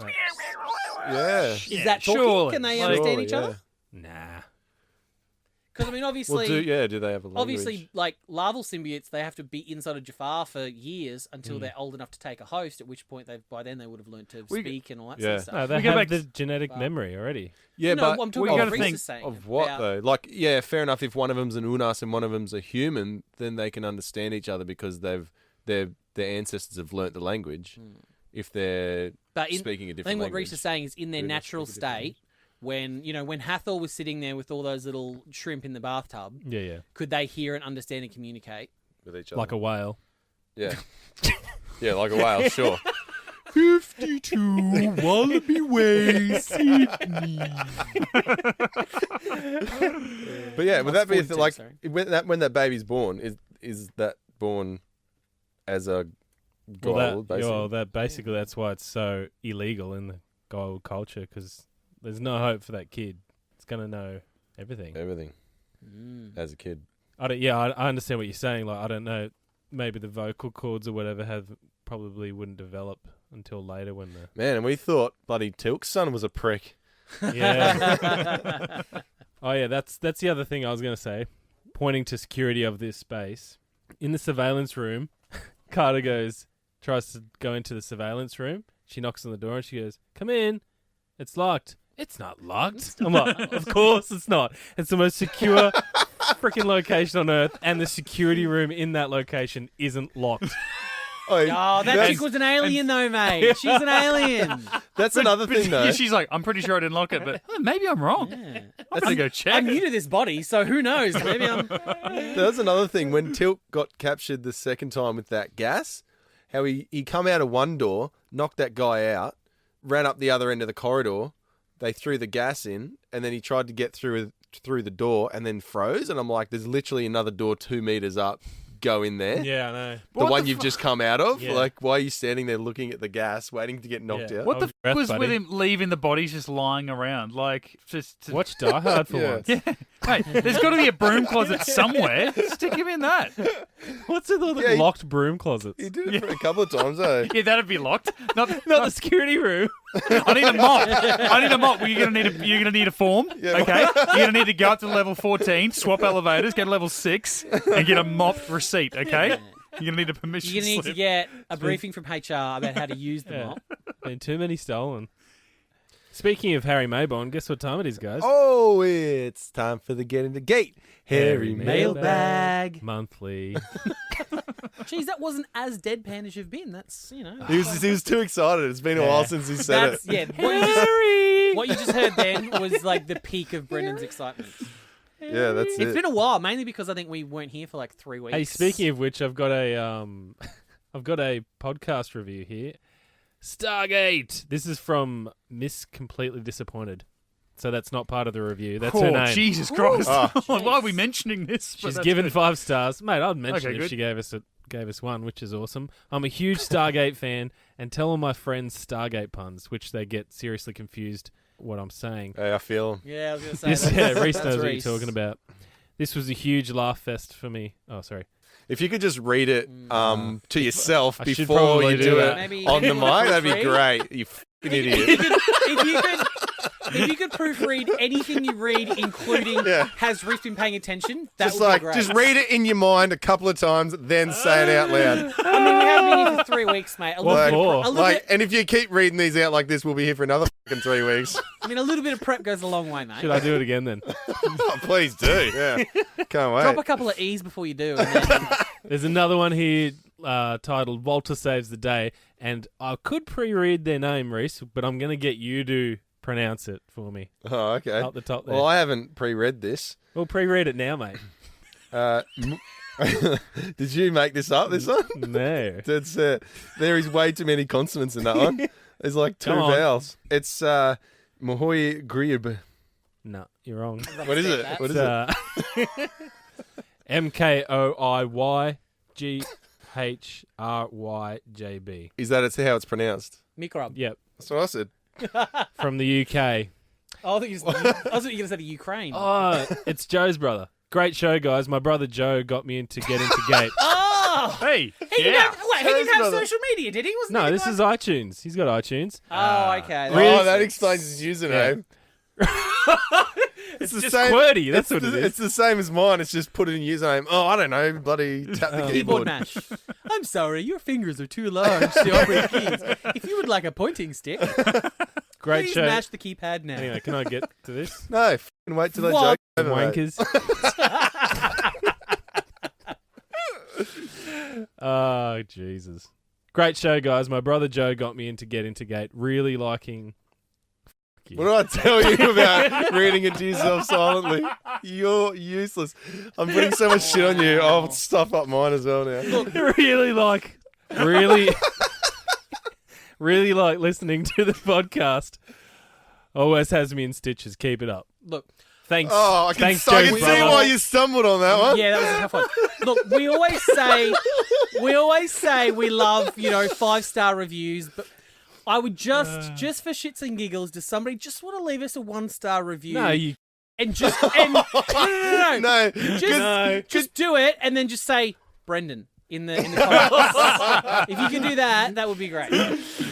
Speaker 2: Yeah.
Speaker 1: Is that talking?
Speaker 6: surely.
Speaker 1: Can they
Speaker 6: Like-
Speaker 1: understand each
Speaker 2: Surely,
Speaker 1: other?
Speaker 3: Nah.
Speaker 1: Because I mean, obviously,
Speaker 2: do they have a language?
Speaker 1: obviously, like larval symbiotes, they have to be inside of Jafar for years until they're old enough to take a host. At which point, by then they would have learned to speak and all that sort of stuff.
Speaker 3: No, they have the genetic memory already.
Speaker 2: Yeah,
Speaker 1: no,
Speaker 2: but
Speaker 1: I'm talking
Speaker 6: gotta
Speaker 1: about Rhys
Speaker 6: think
Speaker 1: is saying
Speaker 2: of what
Speaker 1: about-
Speaker 2: though? Like, yeah, fair enough. If one of them's an Unas and one of them's a human, then they can understand each other because their ancestors have learnt the language. If they're speaking a different language.
Speaker 1: I think what Rhys is saying is in their natural state, when Hathor was sitting there with all those little shrimp in the bathtub, could they hear and understand and communicate
Speaker 2: with each other,
Speaker 3: like a whale?
Speaker 2: Yeah, yeah, like a whale, sure.
Speaker 6: 52 Wallaby Way, Sydney.
Speaker 2: But yeah, would that be
Speaker 1: 42,
Speaker 2: like
Speaker 1: sorry.
Speaker 2: when that baby's born? Is that born as a gold?
Speaker 3: Basically that's why it's so illegal in the gold culture, because there's no hope for that kid. It's gonna know everything.
Speaker 2: As a kid.
Speaker 3: I understand what you're saying. Like, I don't know, maybe the vocal cords or whatever probably wouldn't develop until later when the
Speaker 2: Man, and we thought bloody Teal'c's son was a prick.
Speaker 3: yeah. Oh yeah, that's the other thing I was gonna say. Pointing to security of this space in the surveillance room, Carter tries to go into the surveillance room. She knocks on the door and she goes, "Come in. It's locked." It's not locked. I'm like, of course it's not. It's the most secure freaking location on Earth, and the security room in that location isn't locked.
Speaker 1: Oh, that chick was an alien though, mate. She's an alien.
Speaker 2: That's another thing though.
Speaker 6: Yeah, she's like, I'm pretty sure I didn't lock it, but maybe I'm wrong.
Speaker 1: Yeah.
Speaker 6: I'm going to go check.
Speaker 1: I'm new to this body, so who knows? Maybe I'm...
Speaker 2: That's another thing. When Teal'c got captured the second time with that gas, how he come out of one door, knocked that guy out, ran up the other end of the corridor, they threw the gas in, and then he tried to get through the door and then froze. And I'm like, there's literally another door 2 meters up. Go in there.
Speaker 3: Yeah, I know.
Speaker 2: The one you've just come out of.
Speaker 3: Yeah.
Speaker 2: Like, why are you standing there looking at the gas, waiting to get knocked out?
Speaker 6: What the
Speaker 3: breath,
Speaker 6: was
Speaker 3: buddy.
Speaker 6: with him leaving the bodies just lying around? Like, just to...
Speaker 3: Watch Die Hard for once.
Speaker 6: Yeah. Hey, there's got to be a broom closet somewhere. Stick him in that.
Speaker 3: What's with all the locked broom closets?
Speaker 2: He did it for a couple of times, eh?
Speaker 6: Yeah, that'd be locked. Not
Speaker 3: the security room.
Speaker 6: I need a mop. Well, you're gonna need a form. Okay. You're gonna need to go up to level 14, swap elevators, get to level 6, and get a mop receipt. Okay. You're gonna need a permission.
Speaker 1: You're gonna need
Speaker 6: slip.
Speaker 1: to get a briefing from HR about how to use the mop.
Speaker 3: Been too many stolen. Speaking of Harry Maybourne, guess what time it is, guys?
Speaker 2: Oh, it's time for the Get Into Geek. Harry
Speaker 1: Mailbag.
Speaker 3: Monthly.
Speaker 1: Jeez, that wasn't as deadpan as you've been. That's,
Speaker 2: He was too excited. It's been a while since he said it.
Speaker 1: Yeah, what you just heard then was like the peak of Brendan's excitement.
Speaker 2: Yeah, that's it.
Speaker 1: It's been a while, mainly because I think we weren't here for like 3 weeks.
Speaker 3: Hey, speaking of which, I've got a podcast review here. Stargate. This is from Miss Completely Disappointed. So that's not part of the review. That's her name.
Speaker 6: Jesus Christ! Why are we mentioning this?
Speaker 3: She's given 5 stars, mate. I'd mention
Speaker 6: Okay,
Speaker 3: if
Speaker 6: good.
Speaker 3: she gave us 1, which is awesome. I'm a huge Stargate fan, and tell all my friends Stargate puns, which they get seriously confused what I'm saying.
Speaker 2: Hey, I feel him.
Speaker 1: Yeah, I was going to say
Speaker 3: Rhys
Speaker 1: that's
Speaker 3: knows what you're
Speaker 1: Rhys.
Speaker 3: talking about. This was a huge laugh fest for me. Oh, sorry.
Speaker 2: If you could just read it to yourself
Speaker 3: I should
Speaker 2: before
Speaker 3: probably
Speaker 2: you
Speaker 3: do
Speaker 2: do
Speaker 3: that.
Speaker 2: it
Speaker 1: Maybe
Speaker 2: on the
Speaker 1: you
Speaker 2: mic,
Speaker 1: wanna
Speaker 2: that'd be
Speaker 1: proofread?
Speaker 2: great. You fucking idiot.
Speaker 1: If you could proofread anything you read, including has Rhys been paying attention, that
Speaker 2: Just
Speaker 1: would
Speaker 2: like,
Speaker 1: be great.
Speaker 2: just read it in your mind a couple of times, then say it out loud.
Speaker 1: I mean, we have been here for 3 weeks, mate. A little bit,
Speaker 2: And if you keep reading these out like this, we'll be here for another fucking 3 weeks.
Speaker 1: I mean, a little bit of prep goes a long way, mate.
Speaker 3: Should I do it again then?
Speaker 2: Oh, please do. Yeah. Can't wait.
Speaker 1: Drop a couple of E's before you do. And then...
Speaker 3: There's another one here titled Walter Saves the Day, and I could pre-read their name, Rhys, but I'm going to get you to pronounce it for me.
Speaker 2: Oh, okay.
Speaker 3: Up the top there.
Speaker 2: Well, I haven't pre-read this.
Speaker 3: Well, pre-read it now, mate.
Speaker 2: Did you make this up, this one?
Speaker 3: No.
Speaker 2: That's there is way too many consonants in that one. There's like 2
Speaker 3: Come on.
Speaker 2: vowels. It's Mahoy Grieb.
Speaker 3: No, you're wrong.
Speaker 2: What is it? What is it?
Speaker 3: MKOIYGHRYJB.
Speaker 2: Is that how it's pronounced?
Speaker 1: Microb.
Speaker 3: Yep.
Speaker 2: That's what I said.
Speaker 3: From the UK.
Speaker 1: Oh, I thought you were going to say the Ukraine.
Speaker 3: Oh, it's Joe's brother. Great show, guys. My brother Joe got me into Get Into Geek.
Speaker 1: Oh!
Speaker 6: Hey,
Speaker 1: He didn't have social media, did he?
Speaker 3: No, this is iTunes. He's got iTunes.
Speaker 1: Oh, okay.
Speaker 2: Oh, that explains his username. It's the
Speaker 3: just
Speaker 2: same.
Speaker 3: QWERTY, that's what it is.
Speaker 2: It's the same as mine. It's just put in username. Oh, I don't know. Bloody tap the
Speaker 1: Keyboard
Speaker 2: keyboard.
Speaker 1: mash. I'm sorry, your fingers are too large to operate keys. If you would like a pointing stick,
Speaker 3: Great
Speaker 1: please
Speaker 3: show.
Speaker 1: mash the keypad now.
Speaker 3: Anyway, can I get to this?
Speaker 2: No, f***ing wait till that
Speaker 1: What?
Speaker 2: joke over, mate.
Speaker 3: Wankers. Oh, Jesus. Great show, guys. My brother Joe got me into Get Into Gate. Really liking...
Speaker 2: What did I tell you about reading it to yourself silently? You're useless. I'm putting so much shit on you. I'll stuff up mine as well now.
Speaker 3: really like listening to the podcast. Always has me in stitches. Keep it up.
Speaker 1: Look,
Speaker 3: Thanks.
Speaker 2: Oh, I can
Speaker 3: Thanks,
Speaker 2: see why you stumbled on that one.
Speaker 1: yeah, that was a tough one. Look, we always say we love, 5-star reviews, but I would just for shits and giggles, does somebody just want to leave us a 1-star review?
Speaker 3: No, you...
Speaker 1: And just no. Just do it and then just say Brendan in the comments. If you can do that, that would be great.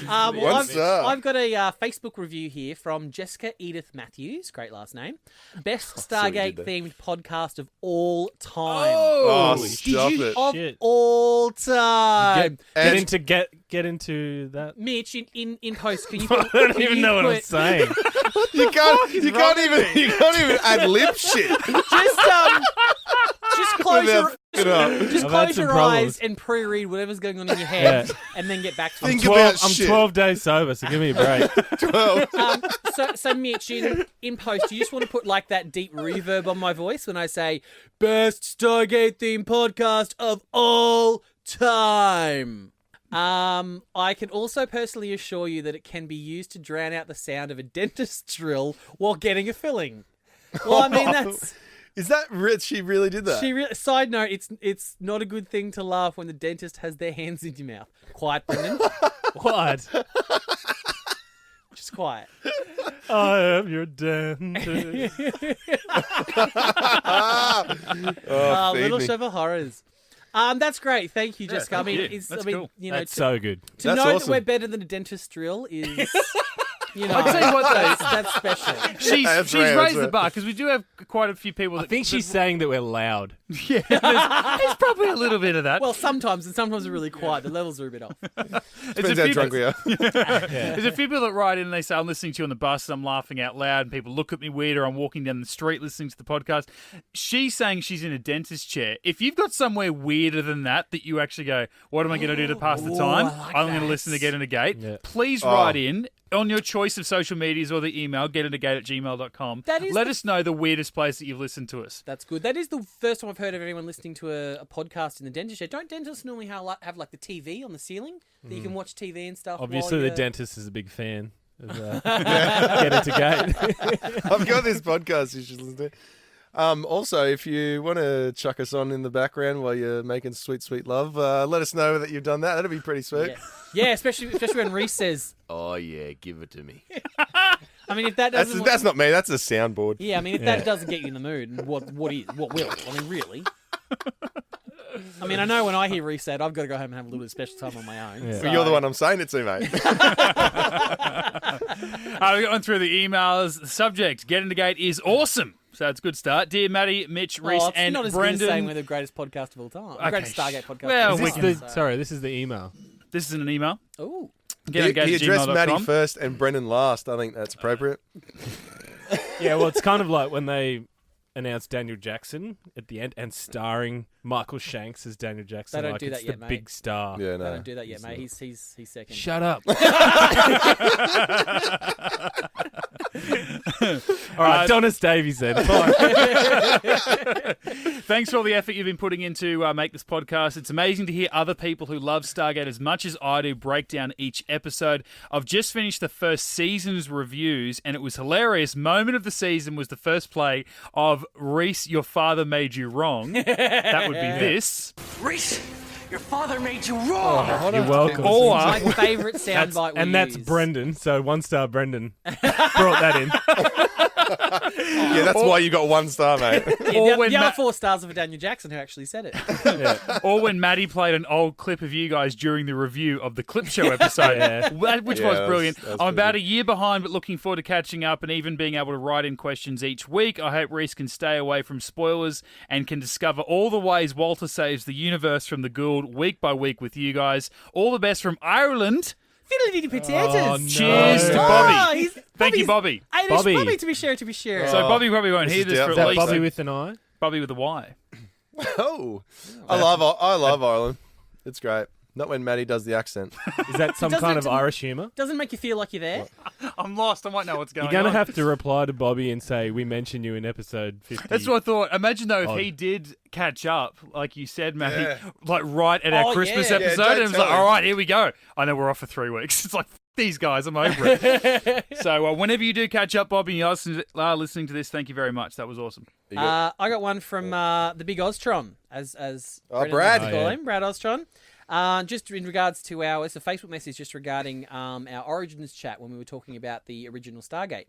Speaker 1: I've got a Facebook review here from Jessica Edith Matthews, great last name. Best Stargate themed podcast of all time.
Speaker 2: Oh, stop it.
Speaker 1: Of
Speaker 3: Shit.
Speaker 1: all time.
Speaker 3: Get into that.
Speaker 1: Mitch, in post, can you?
Speaker 3: I don't even know what I'm saying.
Speaker 2: You can't even ad lib shit.
Speaker 1: Just close your
Speaker 3: I've had some problems.
Speaker 1: eyes and pre-read whatever's going on in your head, and then get back to
Speaker 2: Think
Speaker 1: it.
Speaker 2: about
Speaker 3: I'm
Speaker 2: shit.
Speaker 3: 12 days sober, so give me a break.
Speaker 2: 12.
Speaker 1: So Mitch, in post, you just want to put like that deep reverb on my voice when I say best Stargate themed podcast of all time. I can also personally assure you that it can be used to drown out the sound of a dentist's drill while getting a filling. Well, I mean that's.
Speaker 2: Is that she really did that?
Speaker 1: Side note, it's not a good thing to laugh when the dentist has their hands in your mouth. Quiet, Brendan.
Speaker 3: What?
Speaker 1: Just quiet.
Speaker 3: I am your dentist.
Speaker 1: Little
Speaker 2: me.
Speaker 1: Shop of Horrors. That's great. Thank you, Jessica.
Speaker 6: thank you.
Speaker 1: It's
Speaker 6: That's
Speaker 1: I mean,
Speaker 6: cool.
Speaker 3: That's so good.
Speaker 1: to
Speaker 2: That's
Speaker 1: know that
Speaker 2: awesome.
Speaker 1: we're better than a dentist drill is,
Speaker 6: I'll tell you what, though.
Speaker 1: that's special.
Speaker 6: She's
Speaker 2: That's
Speaker 6: raised
Speaker 2: right.
Speaker 6: the bar because we do have quite a few people.
Speaker 3: I think she's saying that we're loud.
Speaker 6: Yeah, there's probably a little bit of that.
Speaker 1: Well, sometimes we're really quiet. The levels are a bit off.
Speaker 2: Depends how drunk we are.
Speaker 6: There's a few people that write in and they say, I'm listening to you on the bus and I'm laughing out loud and people look at me weird, or I'm walking down the street listening to the podcast. She's saying she's in a dentist chair. If you've got somewhere weirder than that you actually go, what am I going to do to pass the time? I'm going to listen to Get Into Gate.
Speaker 3: Yeah.
Speaker 6: Please write in on your choice of social medias or the email, getintogate@gmail.com. Let us know the weirdest place that you've listened to us.
Speaker 1: That's good. That is the first time I've heard of anyone listening to a podcast in the dentist chair. Don't dentists normally have like the TV on the ceiling that you can watch TV and stuff?
Speaker 3: Obviously,
Speaker 1: while
Speaker 3: the dentist is a big fan of Get Into Gate.
Speaker 2: I've got this podcast you should listen to. Also, if you want to chuck us on in the background while you're making sweet, sweet love, let us know that you've done that. That'd be pretty sweet.
Speaker 1: Yeah, especially when Rhys says,
Speaker 2: Oh, yeah, give it to me.
Speaker 1: I mean, if that doesn't...
Speaker 2: That's not me. That's a soundboard.
Speaker 1: Yeah, I mean, if that doesn't get you in the mood, what will? I mean, really? I mean, I know when I hear Rhys say it, I've got to go home and have a little bit of special time on my own.
Speaker 3: Yeah.
Speaker 1: So...
Speaker 2: Well, you're the one I'm saying it to, mate.
Speaker 6: We got one through the emails. The subject, Get Into Gate, is awesome. So it's a good start. Dear Maddie, Mitch, Rhys,
Speaker 1: it's
Speaker 6: and
Speaker 1: not as
Speaker 6: Brendan.
Speaker 1: good as saying we're the greatest podcast of all time. The greatest Stargate podcast
Speaker 6: Well,
Speaker 1: of all time.
Speaker 3: Sorry, this is the email.
Speaker 6: This is an email.
Speaker 1: Ooh.
Speaker 2: He addressed Maddie first and Brendan last. I think that's appropriate.
Speaker 3: Yeah, well, it's kind of like when they announced Daniel Jackson at the end and starring Michael Shanks as Daniel Jackson.
Speaker 1: They don't do that
Speaker 3: it's
Speaker 1: yet,
Speaker 3: the
Speaker 1: mate.
Speaker 3: big star.
Speaker 2: Yeah,
Speaker 1: They
Speaker 2: no.
Speaker 1: don't do that yet, mate. He's second.
Speaker 3: Shut up. All right, Donis Davies then. Fine.
Speaker 6: Thanks for all the effort you've been putting into make this podcast. It's amazing to hear other people who love Stargate as much as I do break down each episode. I've just finished the first season's reviews, and it was hilarious. Moment of the season was the first play of Rhys, Your Father Made You Wrong. That would be this.
Speaker 8: Rhys, your father made you wrong.
Speaker 3: You're welcome.
Speaker 6: Or
Speaker 1: My favourite soundbite we
Speaker 3: And that's
Speaker 1: use.
Speaker 3: Brendan, so 1-star Brendan brought that in.
Speaker 2: Yeah, that's why you got 1 star, mate.
Speaker 6: Or when
Speaker 1: the other 4 stars are for Daniel Jackson, who actually said it.
Speaker 6: Or when Maddie played an old clip of you guys during the review of the Clip Show episode, which was brilliant.
Speaker 2: That was
Speaker 6: I'm about
Speaker 2: good.
Speaker 6: a year behind, but looking forward to catching up and even being able to write in questions each week. I hope Rhys can stay away from spoilers and can discover all the ways Walter saves the universe from the Gould week by week with you guys. All the best from Ireland.
Speaker 1: Fiddly potatoes.
Speaker 3: Oh, no.
Speaker 6: Cheers to Bobby. Thank you, Bobby.
Speaker 1: Irish
Speaker 3: Bobby.
Speaker 1: Bobby, to be sure.
Speaker 6: So Bobby probably won't
Speaker 2: This
Speaker 6: hear
Speaker 2: is
Speaker 6: this for
Speaker 2: doubtful.
Speaker 6: at
Speaker 3: Is that
Speaker 6: least.
Speaker 3: Bobby with an eye?
Speaker 6: Bobby with a Y.
Speaker 2: Oh, I love Ireland. It's great. Not when Maddie does the accent.
Speaker 3: Is that some kind of Irish humour?
Speaker 1: Doesn't make you feel like you're there.
Speaker 6: I'm lost. I might know what's going
Speaker 3: You're
Speaker 6: on.
Speaker 3: going to have to reply to Bobby and say, we mentioned you in episode 50.
Speaker 6: That's what I thought. Imagine though if
Speaker 3: Odd.
Speaker 6: he did catch up, like you said, Matty, like right at our
Speaker 1: Oh,
Speaker 6: Christmas
Speaker 1: yeah.
Speaker 6: episode,
Speaker 2: Yeah,
Speaker 6: and it was
Speaker 2: don't
Speaker 6: like,
Speaker 2: tell
Speaker 6: all
Speaker 2: him.
Speaker 6: right, here we go. I know we're off for 3 weeks. It's like, F- these guys, I'm over it. So whenever you do catch up, Bobby, and you're listening to this, thank you very much. That was awesome.
Speaker 1: I got one from the big Oztron, as Brendan
Speaker 2: Brad.
Speaker 1: likes to call
Speaker 3: Oh, yeah.
Speaker 1: him, Brad Oztron. Just in regards to it's a Facebook message just regarding our Origins chat when we were talking about the original Stargate.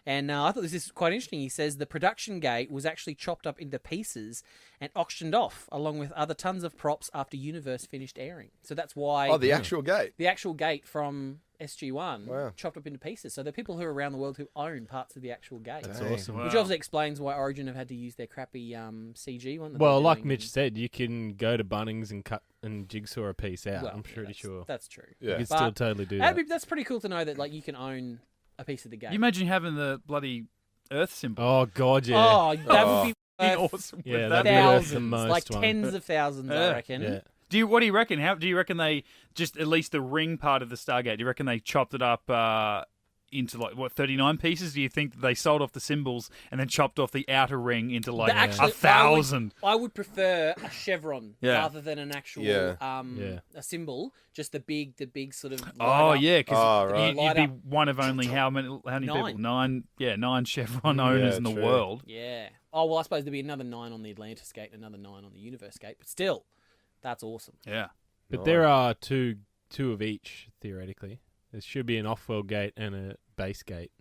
Speaker 1: And I thought this is quite interesting. He says the production gate was actually chopped up into pieces and auctioned off, along with other tons of props after Universe finished airing. So that's why
Speaker 2: Oh, the actual gate.
Speaker 1: the actual gate from SG-1
Speaker 2: Wow.
Speaker 1: chopped up into pieces. So there are people who are around the world who own parts of the actual gate.
Speaker 3: That's awesome.
Speaker 1: Which obviously explains why Origin have had to use their crappy CG one. that
Speaker 3: Well,
Speaker 1: they're
Speaker 3: like
Speaker 1: doing.
Speaker 3: Mitch said, you can go to Bunnings and cut and jigsaw a piece out.
Speaker 1: Well,
Speaker 3: I'm
Speaker 1: yeah,
Speaker 3: pretty sure.
Speaker 1: that's true.
Speaker 2: Yeah.
Speaker 3: You can
Speaker 1: But
Speaker 3: still totally do that.
Speaker 1: That's pretty cool to know that like you can own a piece of the gate.
Speaker 6: You imagine having the bloody Earth symbol.
Speaker 3: Oh, God, yeah.
Speaker 1: Oh, that would be
Speaker 6: Awesome.
Speaker 3: Yeah,
Speaker 6: with
Speaker 3: that'd
Speaker 6: that.
Speaker 3: be worth
Speaker 1: thousands,
Speaker 3: the most
Speaker 1: like
Speaker 3: one.
Speaker 1: tens of thousands, I
Speaker 6: Yeah.
Speaker 1: reckon.
Speaker 3: Yeah.
Speaker 6: What do you reckon? How do you reckon they just at least the ring part of the Stargate? Do you reckon they chopped it up into like 39 pieces? Do you think that they sold off the symbols and then chopped off the outer ring into like
Speaker 1: Actually,
Speaker 6: 1,000?
Speaker 1: I would prefer a chevron
Speaker 6: Yeah.
Speaker 1: rather than an actual
Speaker 2: Yeah.
Speaker 1: a symbol. Just the big sort of.
Speaker 6: Oh
Speaker 1: light up.
Speaker 6: yeah, because
Speaker 2: Oh, right.
Speaker 6: you'd
Speaker 1: Light
Speaker 6: be
Speaker 1: up.
Speaker 6: one of only how many
Speaker 1: Nine.
Speaker 6: people? 9. Yeah, 9 chevron owners in the
Speaker 2: true.
Speaker 6: world.
Speaker 1: Yeah. Oh well, I suppose there'd be another 9 on the Atlantis gate, and another 9 on the Universe gate. But still, that's awesome.
Speaker 6: Yeah.
Speaker 3: But there are two of each, theoretically. There should be an off-world gate and a base gate.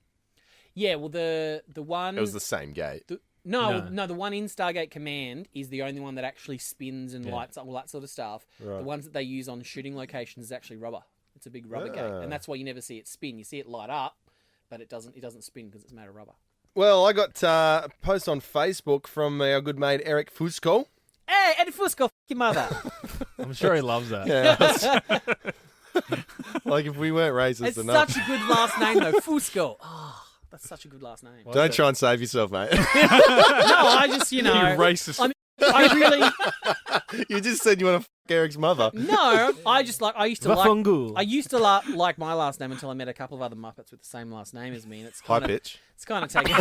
Speaker 1: Yeah. Well, the one.
Speaker 2: It was the same gate.
Speaker 1: No, the one in Stargate Command is the only one that actually spins and lights up, all that sort of stuff.
Speaker 2: Right.
Speaker 1: The ones that they use on shooting locations is actually rubber. It's a big rubber gate, and that's why you never see it spin. You see it light up, but it doesn't spin because it's made of rubber.
Speaker 2: Well, I got a post on Facebook from our good mate Eric Fusco.
Speaker 1: Hey, Eddie Fusco, f*** your mother.
Speaker 3: I'm sure he loves that.
Speaker 2: Yeah. Like if we weren't racist
Speaker 1: It's
Speaker 2: enough.
Speaker 1: such a good last name, though. Fusco. Oh, that's such a good last name.
Speaker 2: Don't try and save yourself, mate.
Speaker 1: No, I just,
Speaker 6: You racist.
Speaker 1: I really...
Speaker 2: You just said you want to f*** Eric's mother.
Speaker 1: No, I used to
Speaker 3: Vafungul.
Speaker 1: I used to like my last name until I met a couple of other Muppets with the same last name as me, and it's
Speaker 2: High
Speaker 1: kind of
Speaker 2: pitch.
Speaker 1: it's kind of taking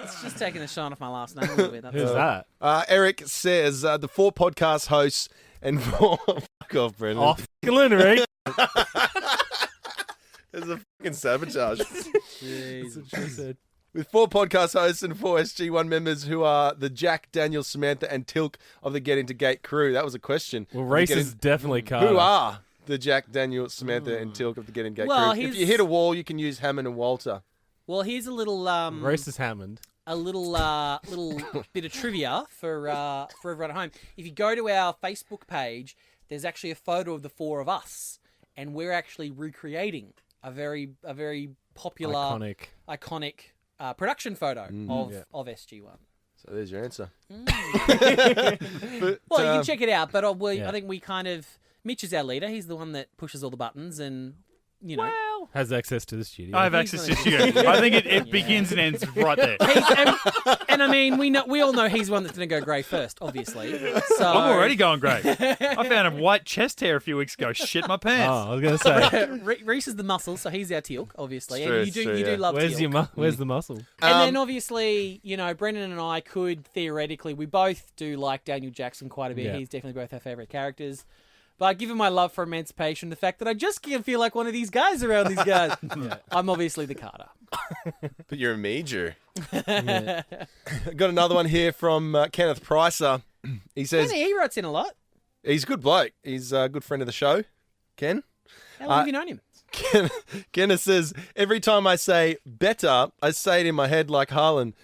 Speaker 1: it's just taking the shine off my last name a little bit. That's
Speaker 3: Who's
Speaker 1: all.
Speaker 3: that?
Speaker 2: Eric says the 4 podcast hosts and 4... Fuck off, Brendan.
Speaker 3: Oh, f***ing Rick.
Speaker 2: There's a fucking sabotage.
Speaker 3: That's what she said.
Speaker 2: With 4 podcast hosts and 4 SG1 members who are the Jack, Daniel, Samantha, and Teal'c of the Get Into Geek crew. That was a question.
Speaker 3: Well, race
Speaker 2: Get
Speaker 3: is
Speaker 2: In-
Speaker 3: definitely Carter.
Speaker 2: Who are the Jack, Daniel, Samantha, and Teal'c of the Get Into Geek
Speaker 1: Well,
Speaker 2: crew? If
Speaker 1: he's-
Speaker 2: you hit a wall, you can use Hammond and Walter.
Speaker 1: Well, here's a little
Speaker 3: Race is Hammond.
Speaker 1: little bit of trivia for everyone at home. If you go to our Facebook page, there's actually a photo of the 4 of us, and we're actually recreating a very popular, iconic production photo of SG1.
Speaker 2: So there's your answer.
Speaker 1: Well, you can check it out, but
Speaker 3: Yeah.
Speaker 1: I think we kind of... Mitch is our leader. He's the one that pushes all the buttons and, you know...
Speaker 3: Has access to the studio.
Speaker 6: I have access to studio. I think it begins and ends right there.
Speaker 1: and I mean, we all know he's the one that's going to go grey first, obviously. So
Speaker 6: I'm already going great. I found a white chest hair a few weeks ago. Shit my pants.
Speaker 3: Oh, I was going to say.
Speaker 1: Rhys is the muscle, so he's our Teal'c, obviously.
Speaker 2: It's true,
Speaker 1: And
Speaker 2: it's
Speaker 1: you
Speaker 2: true,
Speaker 1: do love
Speaker 3: Where's
Speaker 1: Teal'c.
Speaker 3: where's the muscle?
Speaker 1: And then obviously, you know, Brendan and I could theoretically, we both do like Daniel Jackson quite a bit.
Speaker 3: Yeah.
Speaker 1: He's definitely both our favourite characters. But given my love for Emancipation, the fact that I just can't feel like one of these guys around these guys, I'm obviously the Carter.
Speaker 2: But you're a major.
Speaker 3: Yeah.
Speaker 2: Got another one here from Kenneth Pricer. He says
Speaker 1: He writes in a lot.
Speaker 2: he's a good bloke. He's a good friend of the show. Ken?
Speaker 1: How long have you known him?
Speaker 2: Kenneth says, every time I say better, I say it in my head like Harlan.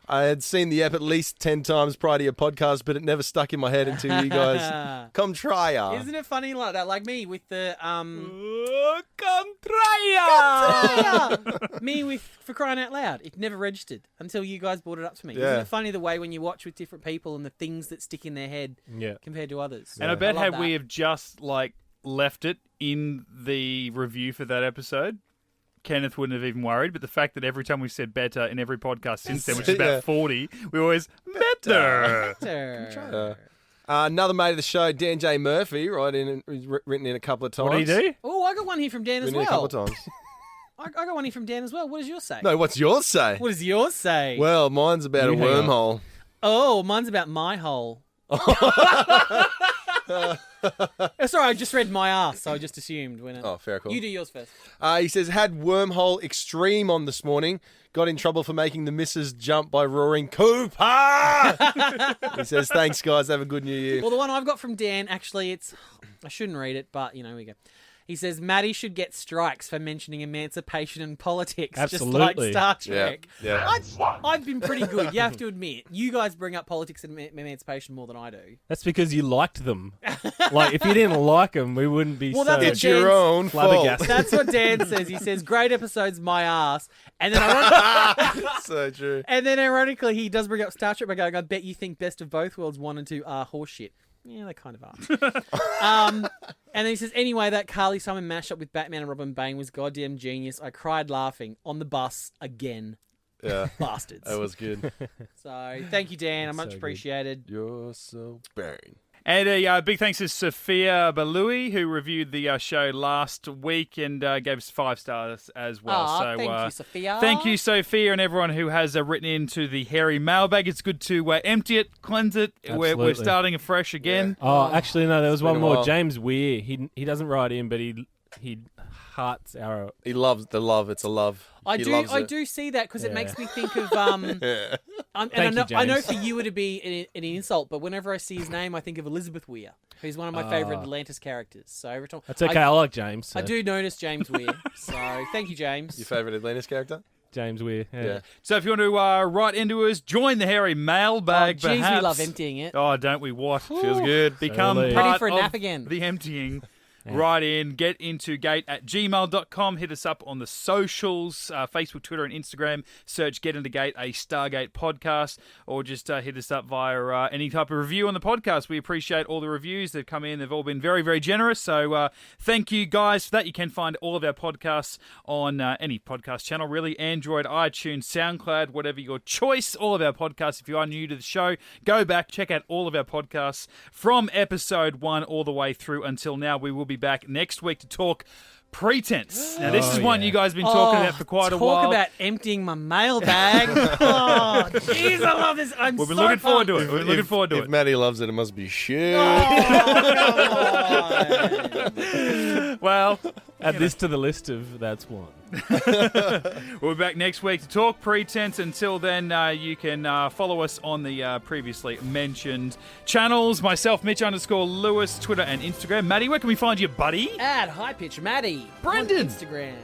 Speaker 2: I had seen the app at least 10 times prior to your podcast, but it never stuck in my head until you guys come try ya.
Speaker 1: Isn't it funny like that? Like me with the
Speaker 3: Come try ya!
Speaker 1: me with For Crying Out Loud. It never registered until you guys brought it up to me.
Speaker 2: Yeah.
Speaker 1: Isn't it funny the way when you watch with different people and the things that stick in their head compared to others?
Speaker 6: And I bet
Speaker 1: love
Speaker 6: had
Speaker 1: that.
Speaker 6: we have just left it in the review for that episode, Kenneth wouldn't have even worried. But the fact that every time we said better in every podcast since then, which is about 40, we always better.
Speaker 2: Another mate of the show, Dan J. Murphy, he's written in a couple of times.
Speaker 6: What do you do?
Speaker 1: Oh, I got one here from Dan as
Speaker 2: Written in
Speaker 1: well.
Speaker 2: a couple of times.
Speaker 1: I got one here from Dan as well. What does yours say?
Speaker 2: No, what's yours say?
Speaker 1: What does yours say?
Speaker 2: Well, mine's about a
Speaker 3: You hang on.
Speaker 2: wormhole.
Speaker 1: Oh, mine's about my hole. Sorry, I just read my ass, so I just assumed.
Speaker 2: Oh, fair call.
Speaker 1: You do yours first.
Speaker 2: He says, had wormhole extreme on this morning. Got in trouble for making the missus jump by roaring, Cooper! He says, thanks, guys. Have a good New Year.
Speaker 1: Well, the one I've got from Dan, actually, I shouldn't read it, but, here we go. He says, Maddie should get strikes for mentioning emancipation and politics,
Speaker 3: Absolutely.
Speaker 1: just like Star Trek.
Speaker 2: Yeah.
Speaker 1: I've been pretty good, you have to admit. You guys bring up politics and emancipation more than I do.
Speaker 3: That's because you liked them. Like, if you didn't like them, we wouldn't be
Speaker 1: Well,
Speaker 3: so
Speaker 1: that's
Speaker 2: It's your own fault.
Speaker 3: flabbergasted.
Speaker 1: That's what Dan says. He says, great episodes, my ass. And then
Speaker 2: So true.
Speaker 1: And then, ironically, he does bring up Star Trek by going, I bet you think Best of Both Worlds 1 and 2 are horseshit. Yeah, they kind of are. And then he says, anyway, that Carly Simon mashup with Batman and Robin Bane was goddamn genius. I cried laughing on the bus again.
Speaker 2: Yeah.
Speaker 1: Bastards.
Speaker 2: That was good.
Speaker 1: So, thank you, Dan. I'm
Speaker 3: So
Speaker 1: much
Speaker 3: good.
Speaker 1: appreciated.
Speaker 2: You're so burn.
Speaker 6: And a big thanks to Sophia Balui, who reviewed the show last week and gave us 5 stars as well.
Speaker 1: Aw,
Speaker 6: So
Speaker 1: thank you, Sophia.
Speaker 6: Thank you, Sophia, and everyone who has written into the hairy mailbag. It's good to empty it, cleanse it. We're
Speaker 3: Absolutely.
Speaker 6: starting afresh again.
Speaker 3: Oh, actually, no, there was
Speaker 2: been
Speaker 3: one
Speaker 2: a
Speaker 3: more.
Speaker 2: while.
Speaker 3: James Weir. He doesn't write in, but he hearts our...
Speaker 2: He loves the love. It's a love.
Speaker 1: I
Speaker 2: He
Speaker 1: do.
Speaker 2: loves
Speaker 1: I
Speaker 2: it.
Speaker 1: do see that because it
Speaker 3: Yeah.
Speaker 1: makes me think of.
Speaker 2: Yeah.
Speaker 1: And
Speaker 3: Thank you,
Speaker 1: I know
Speaker 3: James.
Speaker 1: for you it'd be an insult, but whenever I see his name, I think of Elizabeth Weir, who's one of my favourite Atlantis characters. So every time
Speaker 3: That's okay, I like James.
Speaker 1: I
Speaker 3: so-
Speaker 1: do notice James Weir. So thank you, James.
Speaker 2: Your favourite Atlantis character?
Speaker 3: James Weir.
Speaker 2: Yeah.
Speaker 6: So if you want to write into us, join the hairy mailbag.
Speaker 1: Jeez,
Speaker 6: perhaps.
Speaker 1: we love emptying it.
Speaker 6: Oh, don't we? What?
Speaker 2: Feels good.
Speaker 6: Become
Speaker 3: Totally.
Speaker 6: part
Speaker 1: Ready for a
Speaker 6: of
Speaker 1: nap again.
Speaker 6: the emptying. Write in, getintogate@gmail.com. Hit us up on the socials, Facebook, Twitter, and Instagram. Search Get Into Gate, a Stargate podcast, or just hit us up via any type of review on the podcast. We appreciate all the reviews that have come in. They've all been very, very generous. So thank you guys for that. You can find all of our podcasts on any podcast channel, really. Android, iTunes, SoundCloud, whatever your choice. All of our podcasts. If you are new to the show, go back, check out all of our podcasts from episode 1 all the way through until now. We will be back next week to talk Pretense. Now, this is one you guys have been talking about for quite a while.
Speaker 1: Talk about emptying my mailbag. Oh, jeez, I love this. I'm
Speaker 6: We've been
Speaker 1: so
Speaker 6: looking forward to
Speaker 1: pumped.
Speaker 6: it. We're looking forward to
Speaker 2: If
Speaker 6: it.
Speaker 2: Maddie loves it, it must be shit.
Speaker 1: Oh, come on.
Speaker 6: Well,
Speaker 3: Add this to the list of that's one.
Speaker 6: we'll be back next week to talk Pretense. Until then, you can follow us on the previously mentioned channels. Myself, Mitch_Lewis, Twitter and Instagram. Maddie, where can we find you, buddy?
Speaker 1: Add High Pitch Maddie.
Speaker 6: Brendan.
Speaker 1: On Instagram.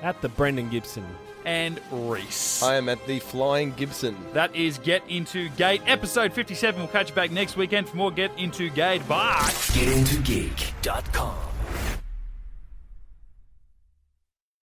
Speaker 3: At the Brendan Gibson.
Speaker 6: And Rhys.
Speaker 2: I am at the Flying Gibson.
Speaker 6: That is Get Into Gate, episode 57. We'll catch you back next weekend for more Get Into Gate. Bye.
Speaker 11: GetIntoGeek.com.